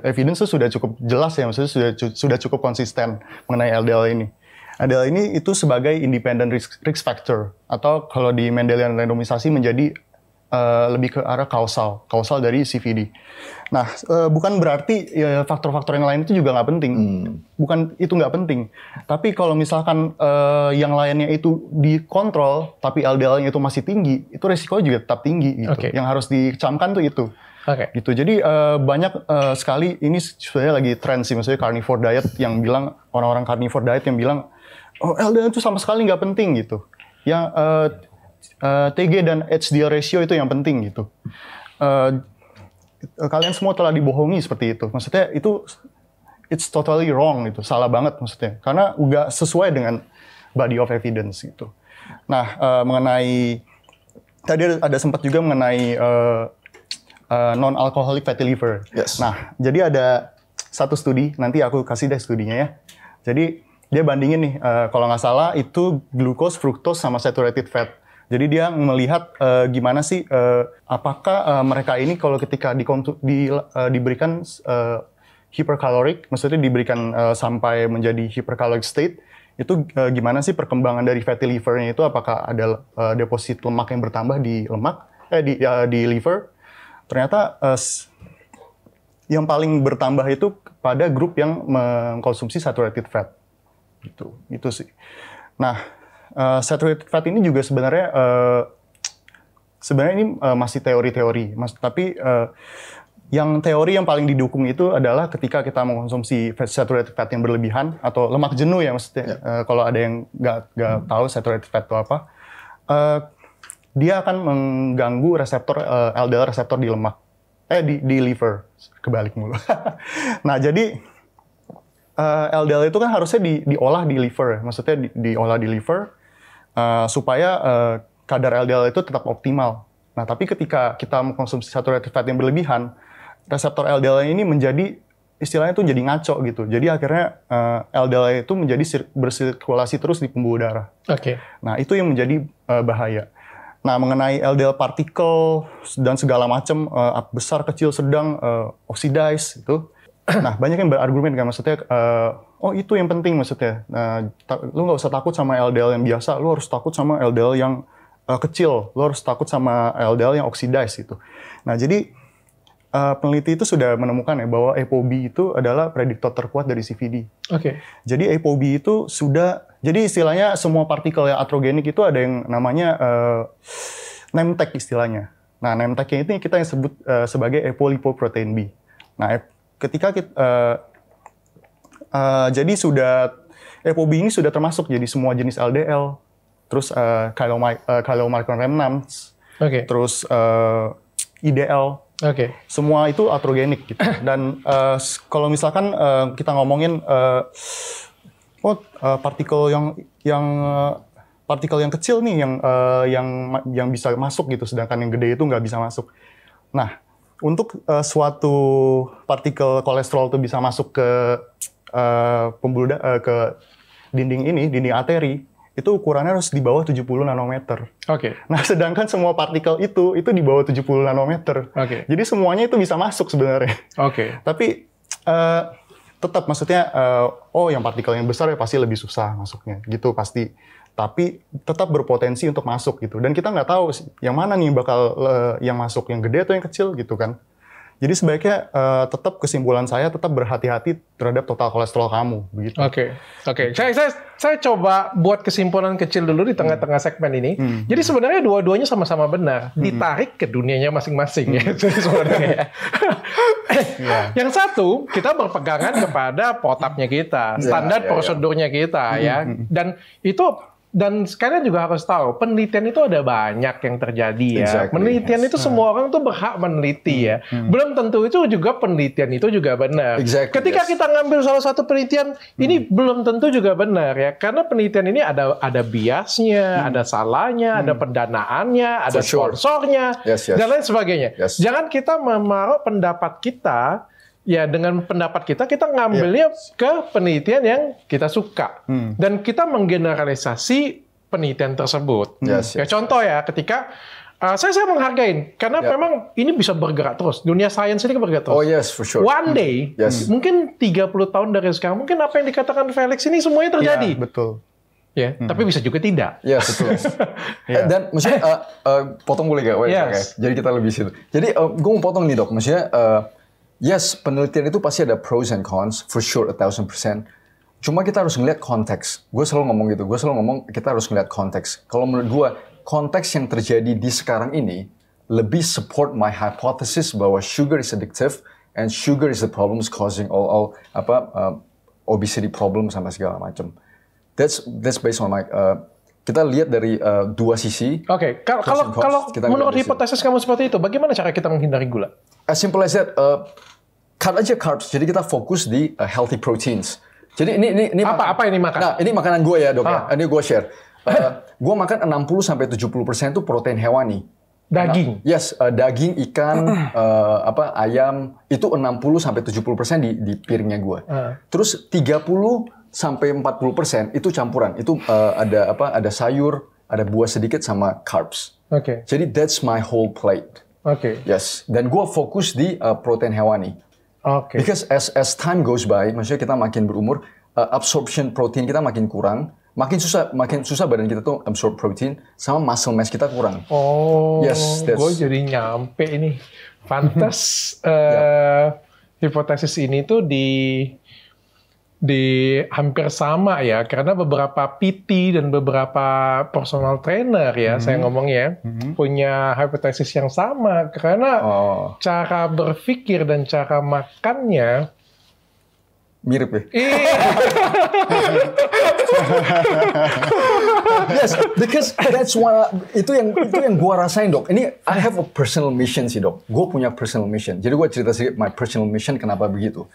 evidence sudah cukup jelas ya, maksudnya sudah cukup konsisten mengenai LDL ini. LDL ini itu sebagai independent risk factor atau kalau di Mendelian randomisasi menjadi lebih ke arah kausal dari CVD. Nah, bukan berarti faktor-faktor yang lain itu juga nggak penting. Bukan itu nggak penting. Tapi kalau misalkan yang lainnya itu dikontrol, tapi LDL-nya itu masih tinggi, itu resikonya juga tetap tinggi. Gitu. Yang harus dicamkan tuh itu. Gitu. Jadi banyak sekali ini sebenarnya lagi tren sih, maksudnya carnivore diet yang bilang orang-orang carnivore diet yang bilang, oh LDL itu sama sekali nggak penting gitu. Yang TG dan HDL ratio itu yang penting gitu. Kalian semua telah dibohongi seperti itu. Maksudnya itu it's totally wrong gitu, salah banget maksudnya. Karena nggak sesuai dengan body of evidence gitu. Nah, mengenai tadi ada sempat juga mengenai non-alcoholic fatty liver. Yes. Nah, jadi ada satu studi, nanti aku kasih deh studinya ya. Jadi dia bandingin nih, kalau nggak salah itu glucose, fructose sama saturated fat. Jadi dia melihat gimana sih, apakah mereka ini kalau ketika diberikan hypercaloric, maksudnya diberikan sampai menjadi hypercaloric state, itu gimana sih perkembangan dari fatty livernya itu, apakah ada deposit lemak yang bertambah di di liver. Ternyata yang paling bertambah itu pada grup yang mengkonsumsi saturated fat. Gitu sih. Nah, saturated fat ini juga sebenarnya Sebenarnya ini masih teori-teori, tapi yang teori yang paling didukung itu adalah ketika kita mengkonsumsi saturated fat yang berlebihan atau lemak jenuh ya maksudnya. Kalau ada yang nggak tahu saturated fat itu apa, dia akan mengganggu reseptor LDL reseptor di lemak, di liver, kebalik mulu. Nah jadi LDL itu kan harusnya diolah di liver, maksudnya diolah di liver supaya kadar LDL itu tetap optimal. Nah tapi ketika kita mengkonsumsi saturated fat yang berlebihan, reseptor LDL ini menjadi istilahnya tuh jadi ngaco gitu. Jadi akhirnya LDL itu menjadi bersirkulasi terus di pembuluh darah. Oke. Nah itu yang menjadi bahaya. Nah mengenai LDL partikel dan segala macam besar, kecil, sedang, oxidize itu. Nah banyak yang berargumen kan maksudnya, oh itu yang penting maksudnya. Nah, lu nggak usah takut sama LDL yang biasa, lu harus takut sama LDL yang kecil, lu harus takut sama LDL yang oxidize itu. Nah jadi peneliti itu sudah menemukan ya bahwa ApoB itu adalah prediktor terkuat dari CVD. Oke. Jadi ApoB itu sudah, jadi istilahnya semua partikel yang atrogenik itu ada yang namanya name tag istilahnya. Nah name tag-nya itu kita yang sebut sebagai apolipoprotein B. Nah ketika kita, jadi sudah ApoB ini sudah termasuk jadi semua jenis LDL, terus chylomicron remnants, terus IDL. Semua itu atrogenik gitu. Dan kalau misalkan kita ngomongin partikel yang kecil nih yang bisa masuk gitu, sedangkan yang gede itu nggak bisa masuk. Nah, untuk suatu partikel kolesterol itu bisa masuk ke pembuluh ke dinding arteri, itu ukurannya harus di bawah 70 nanometer. Nah, sedangkan semua partikel itu di bawah 70 nanometer. Jadi semuanya itu bisa masuk sebenarnya. Tapi tetap maksudnya, yang partikel yang besar ya pasti lebih susah masuknya, gitu pasti. Tapi tetap berpotensi untuk masuk gitu. Dan kita nggak tahu yang mana nih bakal yang masuk, yang gede atau yang kecil gitu kan. Jadi sebaiknya tetap kesimpulan saya tetap berhati-hati terhadap total kolesterol kamu, begitu. Oke. Saya coba buat kesimpulan kecil dulu di tengah-tengah segmen ini. Jadi sebenarnya dua-duanya sama-sama benar, ditarik ke dunianya masing-masing ya. Jadi sebenarnya. Yang satu, kita berpegangan kepada potapnya kita, standar prosedurnya kita ya. Dan sekalian juga harus tahu, penelitian itu ada banyak yang terjadi ya. Penelitian itu semua orang tuh berhak meneliti ya. Belum tentu itu juga penelitian itu juga benar. Ketika kita ngambil salah satu penelitian, ini belum tentu juga benar ya. Karena penelitian ini ada biasnya, ada salahnya, ada pendanaannya, ada sponsornya, dan lain sebagainya. Jangan kita menaruh pendapat kita, ya dengan pendapat kita ngambilnya ke penelitian yang kita suka. Dan kita menggeneralisasi penelitian tersebut. Ya contoh ya, ketika saya menghargai, karena memang ini bisa bergerak terus. Dunia sains ini bergerak terus. Oh yes, for sure. One day, mungkin 30 tahun dari sekarang, mungkin apa yang dikatakan Felix ini semuanya terjadi. Betul. Ya, tapi bisa juga tidak. Betul. Dan maksudnya, potong boleh gak? Jadi kita lebih situ. Jadi gue mau potong nih dok, maksudnya, yes, penelitian itu pasti ada pros and cons, for sure, 1000%. Cuma kita harus ngeliat konteks. Gue selalu ngomong gitu, kita harus ngeliat konteks. Kalau menurut gue, konteks yang terjadi di sekarang ini lebih support my hypothesis bahwa sugar is addictive and sugar is the problems causing all obesity problem sama segala macam. That's based on my kita lihat dari dua sisi. Kalau menurut hipotesis kamu seperti itu, bagaimana cara kita menghindari gula? As simple as that, cut aja carbs. Jadi kita fokus di healthy proteins. Jadi ini apa ini makan? Nah, ini makanan gue ya dok ya. Ini gue share. Gue makan 60-70% itu protein hewani. Daging. Daging, ikan, ayam itu 60-70% di piringnya gue. Terus 30-40% itu campuran. Itu ada sayur, ada buah sedikit sama carbs. Jadi that's my whole plate. Yes. Dan gue fokus di protein hewani. Because as time goes by, maksudnya kita makin berumur, absorption protein kita makin kurang, makin susah badan kita tuh absorb protein, sama muscle mass kita kurang. Gue jadi nyampe ini. Pantas hipotesis ini tuh hampir sama ya, karena beberapa PT dan beberapa personal trainer ya, saya ngomongnya punya hipotesis yang sama, karena cara berpikir dan cara makannya mirip ya. Yes, because that's what itu yang gua rasain, Dok. Ini I have a personal mission sih, Dok. Gua punya personal mission. Jadi gua cerita sedikit my personal mission kenapa begitu.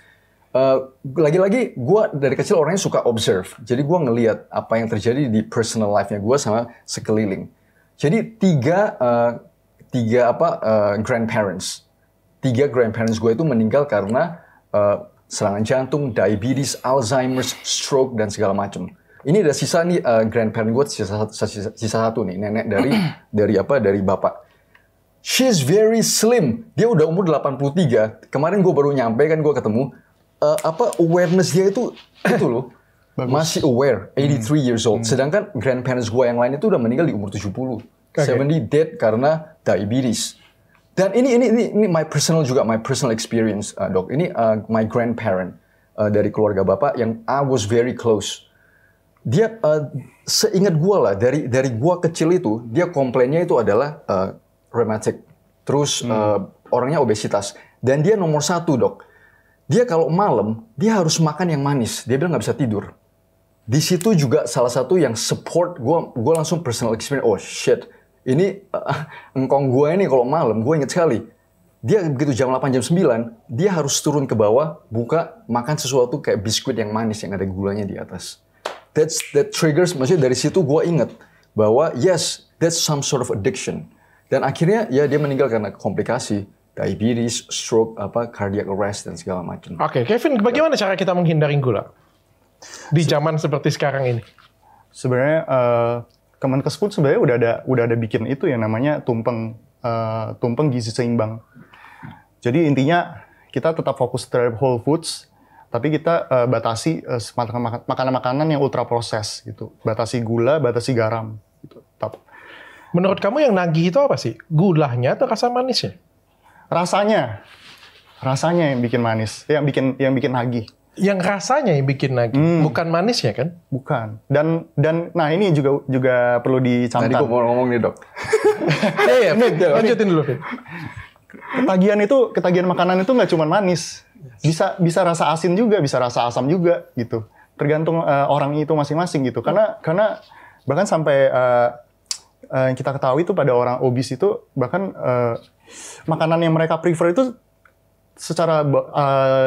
Lagi-lagi gua dari kecil orangnya suka observe. Jadi gua ngelihat apa yang terjadi di personal life-nya gua sama sekeliling. Jadi tiga grandparents. Tiga grandparents gua itu meninggal karena serangan jantung, diabetes, Alzheimer's, stroke, dan segala macam. Ini ada sisa nih grandparent gue sisa satu nih, nenek dari bapak. She's very slim. Dia udah umur 83. Kemarin gue baru nyampe kan gue ketemu awareness dia itu loh. Masih aware, 83 years old. Sedangkan grandparents gue yang lain itu udah meninggal di umur 70. 70 dead karena diabetes. Dan ini my personal experience, Dok. Ini my grandparent dari keluarga bapak yang I was very close. Dia seingat gue lah dari gue kecil itu dia komplainnya itu adalah rheumatic, terus orangnya obesitas, dan dia nomor 1, Dok. Dia kalau malam dia harus makan yang manis, dia bilang nggak bisa tidur. Di situ juga salah satu yang support gue langsung personal experience. Oh shit, ini engkong gue ini kalau malam gue inget sekali. Dia begitu jam 8 jam 9 dia harus turun ke bawah makan sesuatu kayak biskuit yang manis yang ada gulanya di atas. That triggers, maksudnya dari situ gue inget bahwa yes, that's some sort of addiction. Dan akhirnya ya dia meninggal karena komplikasi, diabetes, stroke, cardiac arrest dan segala macam. Oke, Kevin, bagaimana cara kita menghindari gula di zaman seperti sekarang ini? Sebenarnya Kemenkes pun sebenarnya udah ada bikin itu yang namanya tumpeng gizi seimbang. Jadi intinya kita tetap fokus terhadap whole foods. Tapi kita batasi makanan-makanan yang ultra proses gitu. Batasi gula, batasi garam gitu. Menurut kamu yang nagih itu apa sih? Gulanya atau rasa manisnya? Rasanya yang bikin manis, yang bikin nagih. Yang rasanya yang bikin nagih, bukan manisnya kan? Bukan. Dan nah ini juga perlu dicamkan. Tadi gue mau ngomong nih, Dok. Iya, lanjutin dulu, Fit. Ketagihan makanan itu nggak cuma manis. Bisa rasa asin juga, bisa rasa asam juga gitu. Tergantung orang itu masing-masing gitu. Karena bahkan sampai kita ketahui itu pada orang obes itu bahkan makanan yang mereka prefer itu secara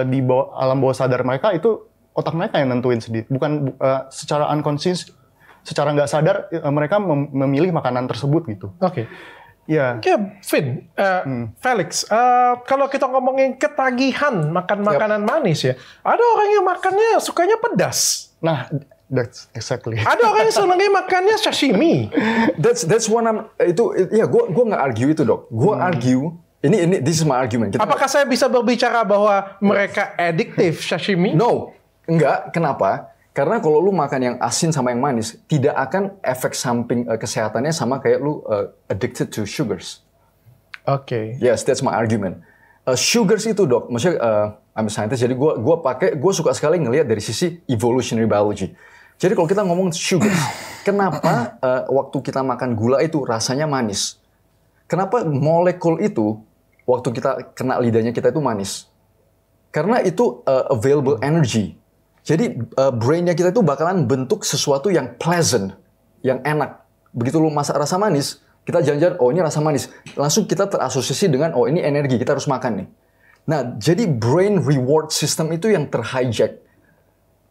di alam bawah sadar mereka itu otak mereka yang nentuin sendiri. Bukan secara unconscious, secara nggak sadar mereka memilih makanan tersebut gitu. Oke. Ya. Oke, Vin, Felix, kalau kita ngomongin ketagihan makan makanan manis ya, ada orang yang makannya sukanya pedas. Nah, that's exactly. Ada orang yang senangnya makannya sashimi. That's one gue nggak argue itu, Dok. Gue argue this is my argument. Apakah saya bisa berbicara bahwa mereka addictive sashimi? No, enggak. Kenapa? Karena kalau lu makan yang asin sama yang manis, tidak akan efek samping kesehatannya sama kayak lu addicted to sugars. Oke. Yes, that's my argument. Sugars itu, Dok, maksudnya I'm a scientist, jadi gue suka sekali ngelihat dari sisi evolutionary biology. Jadi kalau kita ngomong sugars, kenapa waktu kita makan gula itu rasanya manis? Kenapa molekul itu waktu kita kena lidahnya kita itu manis? Karena itu available energy. Jadi brainnya kita itu bakalan bentuk sesuatu yang pleasant, yang enak. Begitu lu masak rasa manis, kita jalan-jalan, oh ini rasa manis. Langsung kita terasosiasi dengan, oh ini energi, kita harus makan nih. Nah, jadi brain reward system itu yang terhijack.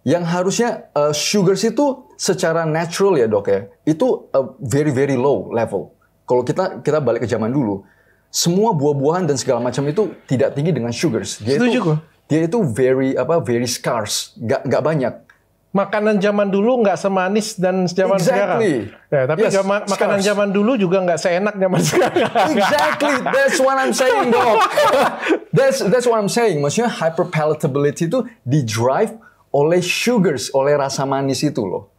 Yang harusnya sugars itu secara natural ya, Dok ya, itu very very low level. Kalau kita balik ke zaman dulu, semua buah-buahan dan segala macam itu tidak tinggi dengan sugars. Dia itu very scarce, nggak banyak. Makanan zaman dulu nggak semanis dan zaman sekarang. Ya, tapi makanan zaman dulu juga nggak seenak zaman sekarang. Exactly, that's what I'm saying, Dok. That's what I'm saying. Maksudnya hyperpalatability itu di-drive oleh sugars, oleh rasa manis itu loh.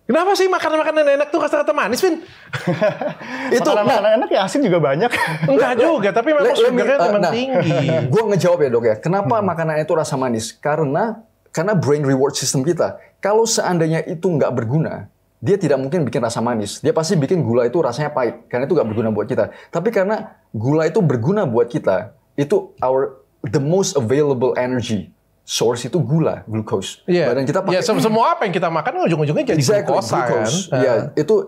Kenapa sih makanan-makanan enak tuh rasa-rasa manis, Vin? Itu makanan enak ya asin juga banyak. Enggak juga, tapi memang sugarnya memang tinggi. Gue ngejawab ya, Dok ya. Kenapa makanan itu rasa manis? Karena Karena brain reward system kita, kalau seandainya itu nggak berguna, dia tidak mungkin bikin rasa manis. Dia pasti bikin gula itu rasanya pahit, karena itu nggak berguna buat kita. Tapi karena gula itu berguna buat kita, itu the most available energy source itu gula, glucose. Badan kita pakai. Semua apa yang kita makan ujung-ujungnya jadi glukosa kan.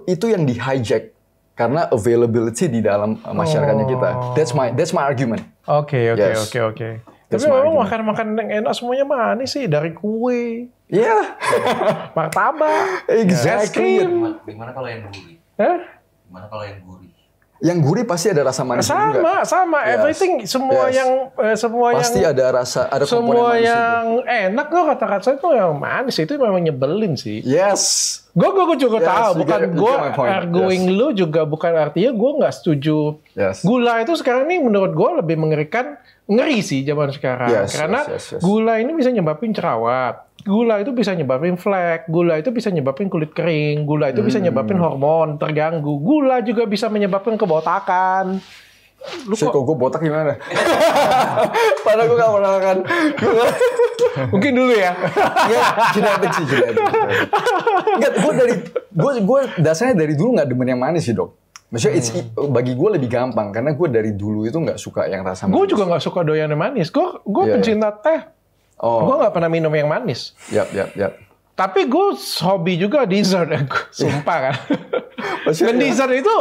Itu yang di hijack karena availability di dalam masyarakatnya kita. That's my argument. Oke. Tapi That's my memang argument. makan yang enak semuanya manis sih, dari kue, Yeah. martabak, Exactly. es krim. Gimana kalau yang gurih? Hah? Gimana kalau yang gurih? Yang gurih pasti ada rasa manis juga. Sama. Yes. Everything, semua Yes. yang Pasti ada rasa, ada komponen semua manis yang enak kok kata-kata itu yang manis itu memang nyebelin sih. itu. Yes. Gue juga Yes, tahu, you bukan get gue my point. arguing lu juga bukan artinya gue nggak setuju. Yes. Gula itu sekarang ini menurut gue lebih ngeri sih zaman sekarang. Yes, Karena yes. gula ini bisa nyebabin jerawat. Gula itu bisa nyebabin flek, gula itu bisa nyebabin kulit kering, gula itu bisa nyebabin hormon terganggu, gula juga bisa menyebabkan kebotakan. Lu Kok gue botak gimana? Padahal gue gak pernah makan. mungkin dulu ya. Ya, genetik sih, genetik. Enggak, gue dasarnya dari dulu gak demen yang manis sih, Dok. Maksudnya bagi gue lebih gampang karena gue dari dulu itu nggak suka yang rasa manis. Gue juga nggak suka doyan yang manis. Gue Yeah. pencinta teh. Oh. Gue nggak pernah minum yang manis. Yap. Tapi gue hobi juga dessert. Sumpah kan. Maksudnya- Dan dessert itu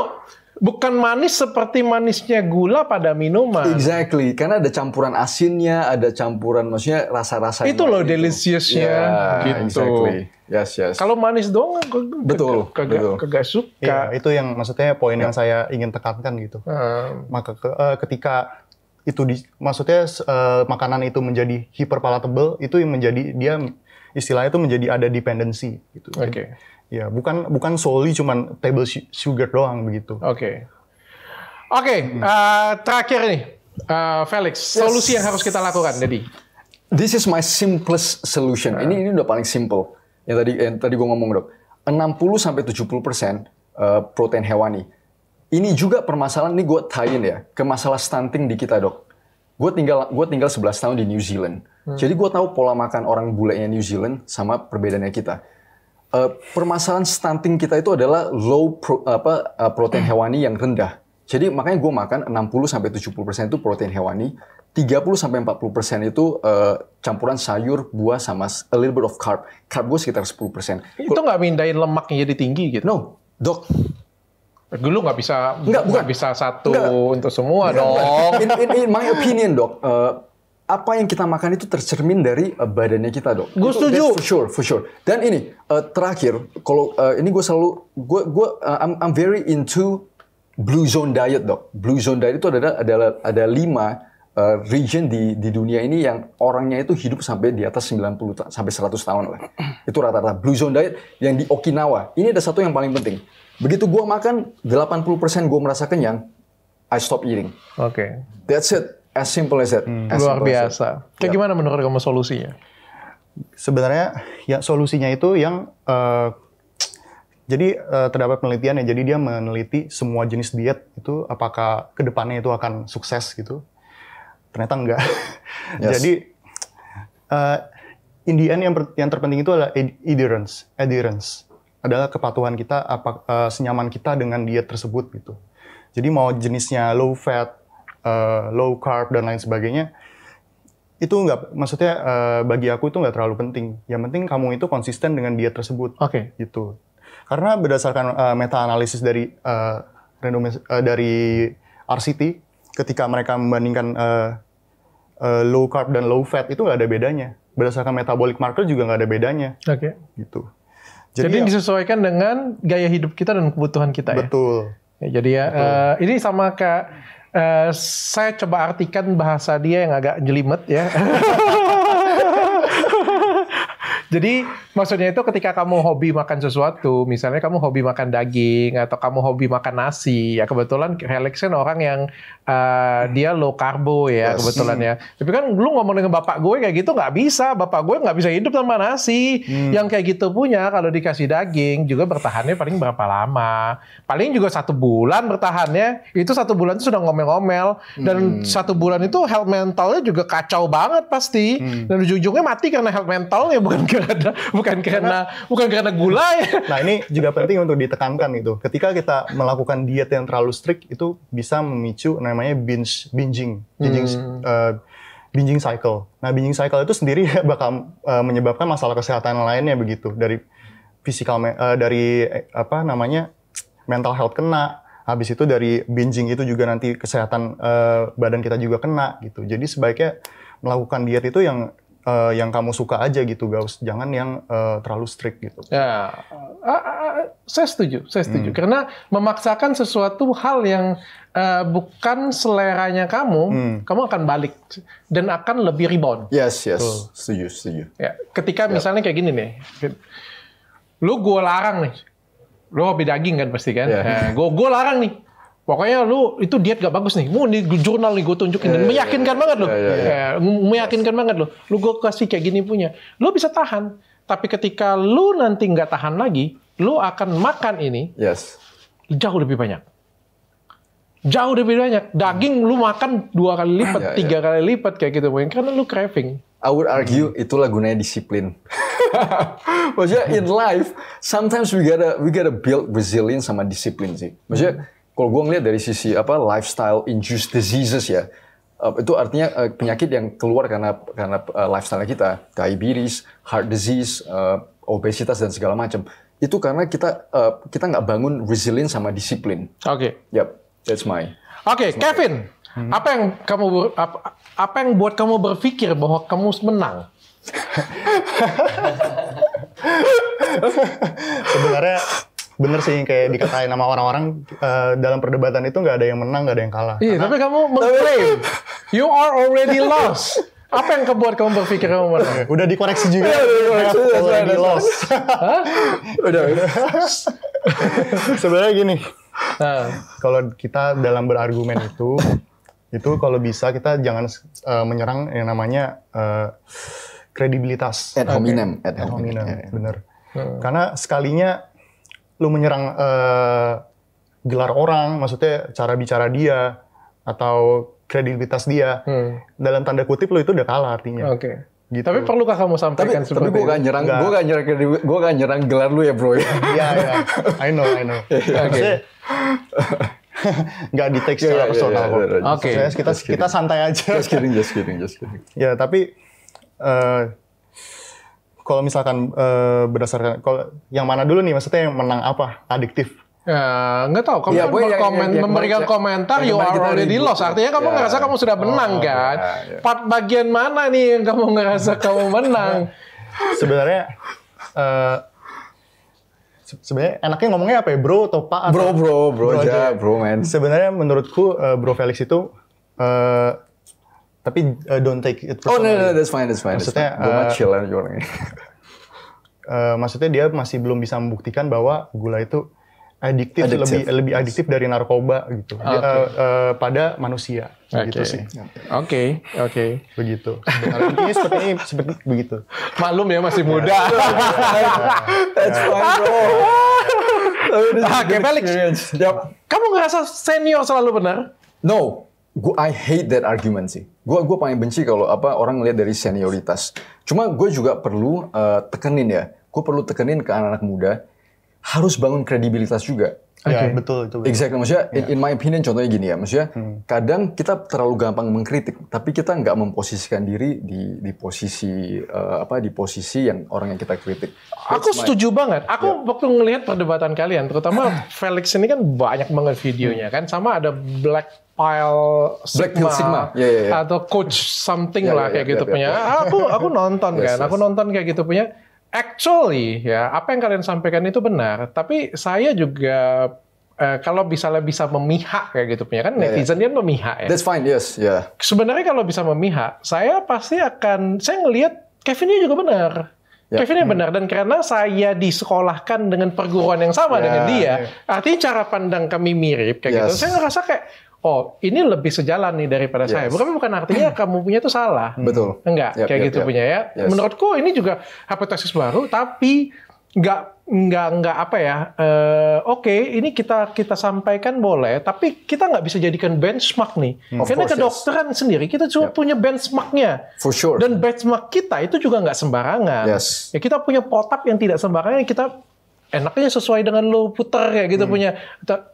bukan manis seperti manisnya gula pada minuman. Exactly, karena ada campuran asinnya, ada campuran maksudnya rasa-rasa. Itu loh deliciousnya. Yeah, gitu. exactly. Yes. Kalau manis doang, gue Betul. kagak suka. Iya, itu yang maksudnya poin yang saya ingin tekankan gitu. Maka ketika itu maksudnya makanan itu menjadi hyper palatable, itu yang menjadi dia istilahnya itu menjadi ada dependency gitu. Oke. Ya, bukan solely cuman table sugar doang begitu. Oke, terakhir nih, Felix, solusi yang harus kita lakukan, Dedi. This is my simplest solution. Ini udah paling simple. Yang tadi gue ngomong, Dok. 60-70% protein hewani. Ini juga permasalahan, ini gue tie-in ya, ke masalah stunting di kita, Dok. Gue tinggal 11 tahun di New Zealand. Jadi gue tahu pola makan orang bulenya New Zealand sama perbedaannya kita. Permasalahan stunting kita itu adalah protein hewani yang rendah. Jadi makanya gue makan 60-70% itu protein hewani, 30-40% itu campuran sayur, buah, sama a little bit of carb. Carb gue sekitar 10%. Itu nggak mindahin lemaknya jadi tinggi gitu? No, Dok. Dulu nggak bisa, Bukan. bisa satu Enggak. untuk semua Bukan. dong. In my opinion, Dok, apa yang kita makan itu tercermin dari badannya kita, Dok. Gue Itu- setuju. that's for sure. Dan ini terakhir, kalau ini gue selalu, I'm very into blue zone diet, Dok. Blue zone diet itu ada 5 region di dunia ini yang orangnya itu hidup sampai di atas 90 sampai 100 tahun lah. Itu rata-rata blue zone diet yang di Okinawa. Ini ada satu yang paling penting. Begitu gue makan 80% gue merasa kenyang, I stop eating. Oke, That's it. As simple as that. As luar simple as biasa. that. Kayak gimana menurut kamu solusinya? Sebenarnya ya solusinya itu yang jadi terdapat penelitian ya. Jadi dia meneliti semua jenis diet itu apakah kedepannya itu akan sukses gitu. Ternyata enggak. Yes. Jadi in the end yang terpenting itu adalah adherence. Adalah kepatuhan kita, senyaman kita dengan diet tersebut gitu. Jadi mau jenisnya low fat, low carb dan lain sebagainya, itu nggak, maksudnya bagi aku itu nggak terlalu penting. Yang penting kamu itu konsisten dengan diet tersebut. Oke. Gitu. Karena berdasarkan meta-analisis dari RCT, ketika mereka membandingkan low carb dan low fat itu nggak ada bedanya. Berdasarkan metabolic marker juga nggak ada bedanya. Oke. Gitu. Jadi disesuaikan dengan gaya hidup kita dan kebutuhan kita ya. Betul. Ya, jadi ya, ini sama kayak saya coba artikan bahasa dia yang agak jelimet ya. Jadi maksudnya itu ketika kamu hobi makan sesuatu, misalnya kamu hobi makan daging atau kamu hobi makan nasi, ya kebetulan Felix kan orang yang dia low karbo ya kebetulan ya. Tapi kan lu ngomong dengan bapak gue kayak gitu nggak bisa, bapak gue nggak bisa hidup tanpa nasi. Yang kayak gitu punya kalau dikasih daging juga bertahannya paling berapa lama? Paling juga 1 bulan bertahannya. Itu 1 bulan itu sudah ngomel-ngomel dan 1 bulan itu health mentalnya juga kacau banget pasti. Dan ujung-ujungnya mati karena health mentalnya bukan karena gula ya. Nah ini juga penting untuk ditekankan itu. Ketika kita melakukan diet yang terlalu strict itu bisa memicu namanya binging cycle. Nah binging cycle itu sendiri bakal menyebabkan masalah kesehatan lainnya begitu dari mental health kena. Habis itu dari binging itu juga nanti kesehatan badan kita juga kena gitu. Jadi sebaiknya melakukan diet itu yang kamu suka aja gitu, Gaus. Jangan yang terlalu strict gitu. Ya, saya setuju. Karena memaksakan sesuatu hal yang bukan seleranya kamu akan balik dan akan lebih rebound. Yes. Setuju. Ya, ketika misalnya kayak gini nih, lu gue larang nih, lu hobi daging kan pasti kan, gue larang nih. Pokoknya lu itu diet gak bagus nih. Mau di jurnal nih gue tunjukin dan meyakinkan banget lo. Meyakinkan banget lo. Lu gue kasih kayak gini punya. Lu bisa tahan. Tapi ketika lu nanti nggak tahan lagi, lu akan makan ini jauh lebih banyak. Jauh lebih banyak. Daging lu makan 2 kali lipat, 3 kali lipat kayak gitu. Karena lu craving. I would argue itulah gunanya disiplin. Maksudnya in life, sometimes we gotta build resilience sama disiplin sih. Maksudnya kalau gue ngeliat dari sisi lifestyle induced diseases ya, itu artinya penyakit yang keluar karena lifestyle kita, diabetes, heart disease, obesitas dan segala macam. Itu karena kita nggak bangun resilience sama disiplin. Oke. Yep, that's my. Oke, Kevin, apa yang buat kamu berpikir bahwa kamu menang? Sebenarnya bener sih kayak dikatain sama orang-orang dalam perdebatan itu nggak ada yang menang, nggak ada yang kalah. Iya, tapi kamu mengklaim you are already lost. Apa yang kebuat kamu berpikir kamu menang? Udah dikoreksi juga. Already lost. Udah. Sebenarnya gini, kalau kita dalam berargumen itu kalau bisa kita jangan menyerang yang namanya kredibilitas. Ad hominem. Bener. Karena sekalinya lu menyerang gelar orang, maksudnya cara bicara dia atau kredibilitas dia, dalam tanda kutip lu itu udah kalah artinya. Oke. Gitu. Tapi perlukah kamu sampaikan seperti itu? Tapi gue gak nyerang gelar lu ya bro. Iya. I know. Maksudnya nggak di-take secara personal kok. Oke. Kita santai aja. Just kidding. Ya tapi kalau misalkan berdasarkan yang mana dulu nih, maksudnya yang menang apa? Adiktif. Nggak tahu. Kamu memberikan komentar you are already lost. Artinya kamu ngerasa kamu sudah menang kan? Part bagian mana nih yang kamu ngerasa kamu menang? Sebenarnya enaknya ngomongnya apa ya, bro atau pak? Bro aja, bro man. Sebenarnya menurutku Bro Felix itu tapi don't take it personally. No, that's fine. Maksudnya gue mah chill aja orangnya. Maksudnya dia masih belum bisa membuktikan bahwa gula itu adiktif. Lebih adiktif dari narkoba gitu. Pada manusia. Gitu sih. Oke. Begitu. Intinya seperti begitu. Maklum ya masih muda. That's fine bro. Oke, Felix. Kamu ngerasa senior selalu benar? No. I hate that argument sih. Gue paling benci kalau orang ngelihat dari senioritas. Cuma gue juga perlu tekenin ya. Gue perlu tekenin ke anak-anak muda harus bangun kredibilitas juga. Ya, betul. Exactly. Maksudnya, in my opinion, contohnya gini ya. Maksudnya, kadang kita terlalu gampang mengkritik, tapi kita nggak memposisikan diri di posisi di posisi yang orang yang kita kritik. Aku setuju banget. Aku waktu ngelihat perdebatan kalian, terutama Felix ini kan banyak banget videonya kan, sama ada Black Pill Sigma. Atau Coach something lah kayak gitu punya. Aku nonton kan. Aku nonton kayak gitu punya. Actually ya, apa yang kalian sampaikan itu benar. Tapi saya juga kalau bisa memihak kayak gitu punya kan netizen kan memihak ya. That's fine, yes, Sebenarnya kalau bisa memihak, saya pasti saya ngelihat Kevin ini juga benar. Ya. Kevin yang benar, dan karena saya disekolahkan dengan perguruan yang sama dengan dia, artinya cara pandang kami mirip kayak gitu. Saya ngerasa kayak, oh ini lebih sejalan nih daripada saya. Bukan artinya kamu punya itu salah. Betul. Enggak, kayak gitu punya ya. Menurutku ini juga hipotesis baru, tapi nggak apa ya. Oke, ini kita sampaikan boleh, tapi kita nggak bisa jadikan benchmark nih. Karena kedokteran sendiri kita cuma punya benchmarknya. For sure. Dan benchmark kita itu juga nggak sembarangan. Ya kita punya protap yang tidak sembarangan. Kita enaknya sesuai dengan lo puter kayak gitu punya.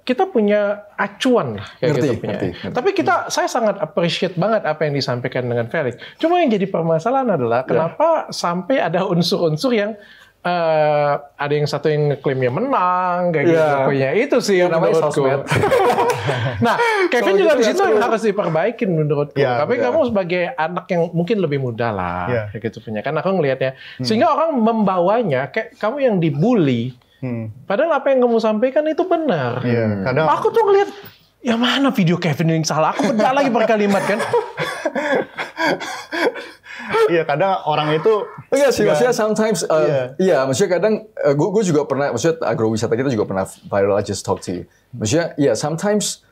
Kita punya acuan lah kayak gitu punya. Tapi saya sangat appreciate banget apa yang disampaikan dengan Felix. Cuma yang jadi permasalahan adalah kenapa sampai ada unsur-unsur yang ada yang satu yang ngeklaimnya menang kayak gitu punya. Itu sih yang menurutku. Nah, Kevin juga di situ yang harus diperbaikin menurutku. Tapi kamu sebagai anak yang mungkin lebih muda lah kayak gitu punya. Kan aku ngelihatnya sehingga orang membawanya kayak kamu yang dibully. Padahal apa yang kamu sampaikan itu benar. Kadang aku tuh ngelihat ya mana video Kevin yang salah. Aku beda lagi per kalimat kan. Iya, kadang orang itu enggak sih, maksudnya sometimes maksudnya kadang gue juga pernah, maksudnya agrowisata kita juga pernah viral, I just talk to you. Maksudnya sometimes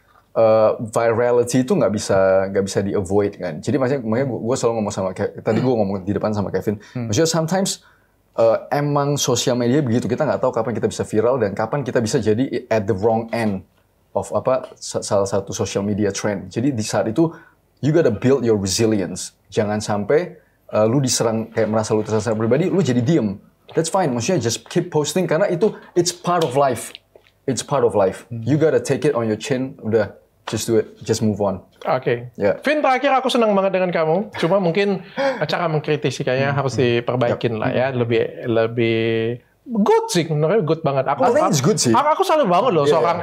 virality itu nggak bisa di avoid kan. Jadi makanya gue selalu ngomong sama tadi gue ngomong di depan sama Kevin. Maksudnya sometimes emang sosial media begitu, kita nggak tahu kapan kita bisa viral dan kapan kita bisa jadi at the wrong end of salah satu social media trend. Jadi di saat itu you gotta build your resilience. Jangan sampai lu diserang kayak merasa lu terserang pribadi, lu jadi diem. That's fine. Maksudnya just keep posting karena itu it's part of life. It's part of life. You gotta take it on your chin. Udah, just do it. Just move on. Oke. Vin, terakhir aku senang banget dengan kamu. Cuma mungkin cara mengkritisi kayaknya harus diperbaikin lah ya. Lebih good sih, menurutnya good banget. I think it's good sih. Aku selalu banget loh seorang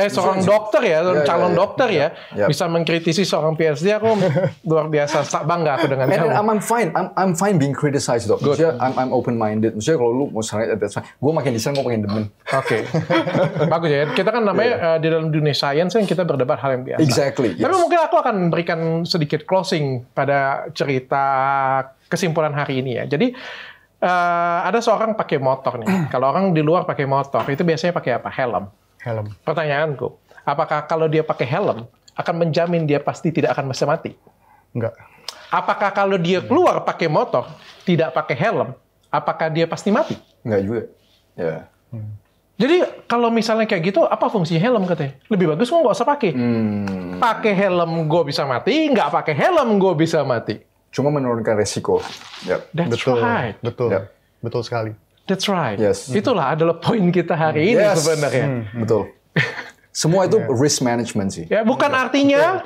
seorang dokter ya, calon dokter ya, bisa mengkritisi seorang PhD. Aku luar biasa bangga aku dengan kamu. And I'm fine being criticized dok. Maksudnya I'm open minded. Maksudnya kalau lu mau serang, that's fine. Gue makin diserang, gue makin demen. Oke. Bagus ya. Kita kan namanya di dalam dunia sains kan kita berdebat hal yang biasa. Exactly. Tapi mungkin aku akan berikan sedikit closing pada cerita kesimpulan hari ini ya. Jadi ada seorang pakai motor nih. Kalau orang di luar pakai motor, itu biasanya pakai apa? Helm. Pertanyaanku, apakah kalau dia pakai helm, akan menjamin dia pasti tidak akan bisa mati? Enggak. Apakah kalau dia keluar pakai motor, tidak pakai helm, apakah dia pasti mati? Enggak juga. Ya. Jadi kalau misalnya kayak gitu, apa fungsinya helm katanya? Lebih bagus gue nggak usah pakai. Pakai helm gue bisa mati, nggak pakai helm gue bisa mati. Cuma menurunkan resiko. That's right. Betul sekali. That's right. Yes. Itulah adalah poin kita hari ini sebenarnya. Betul. Semua itu risk management sih. Ya, bukan artinya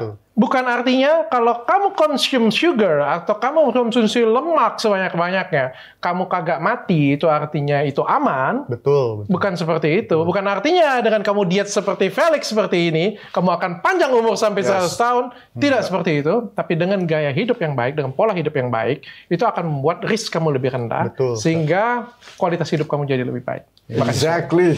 kalau kamu consume sugar atau kamu konsumsi lemak sebanyak-banyaknya, kamu kagak mati, itu artinya itu aman. Betul. Bukan seperti itu. Bukan artinya dengan kamu diet seperti Felix seperti ini, kamu akan panjang umur sampai 100 tahun. Tidak seperti itu. Tapi dengan gaya hidup yang baik, dengan pola hidup yang baik, itu akan membuat risk kamu lebih rendah. Sehingga kualitas hidup kamu jadi lebih baik. Exactly.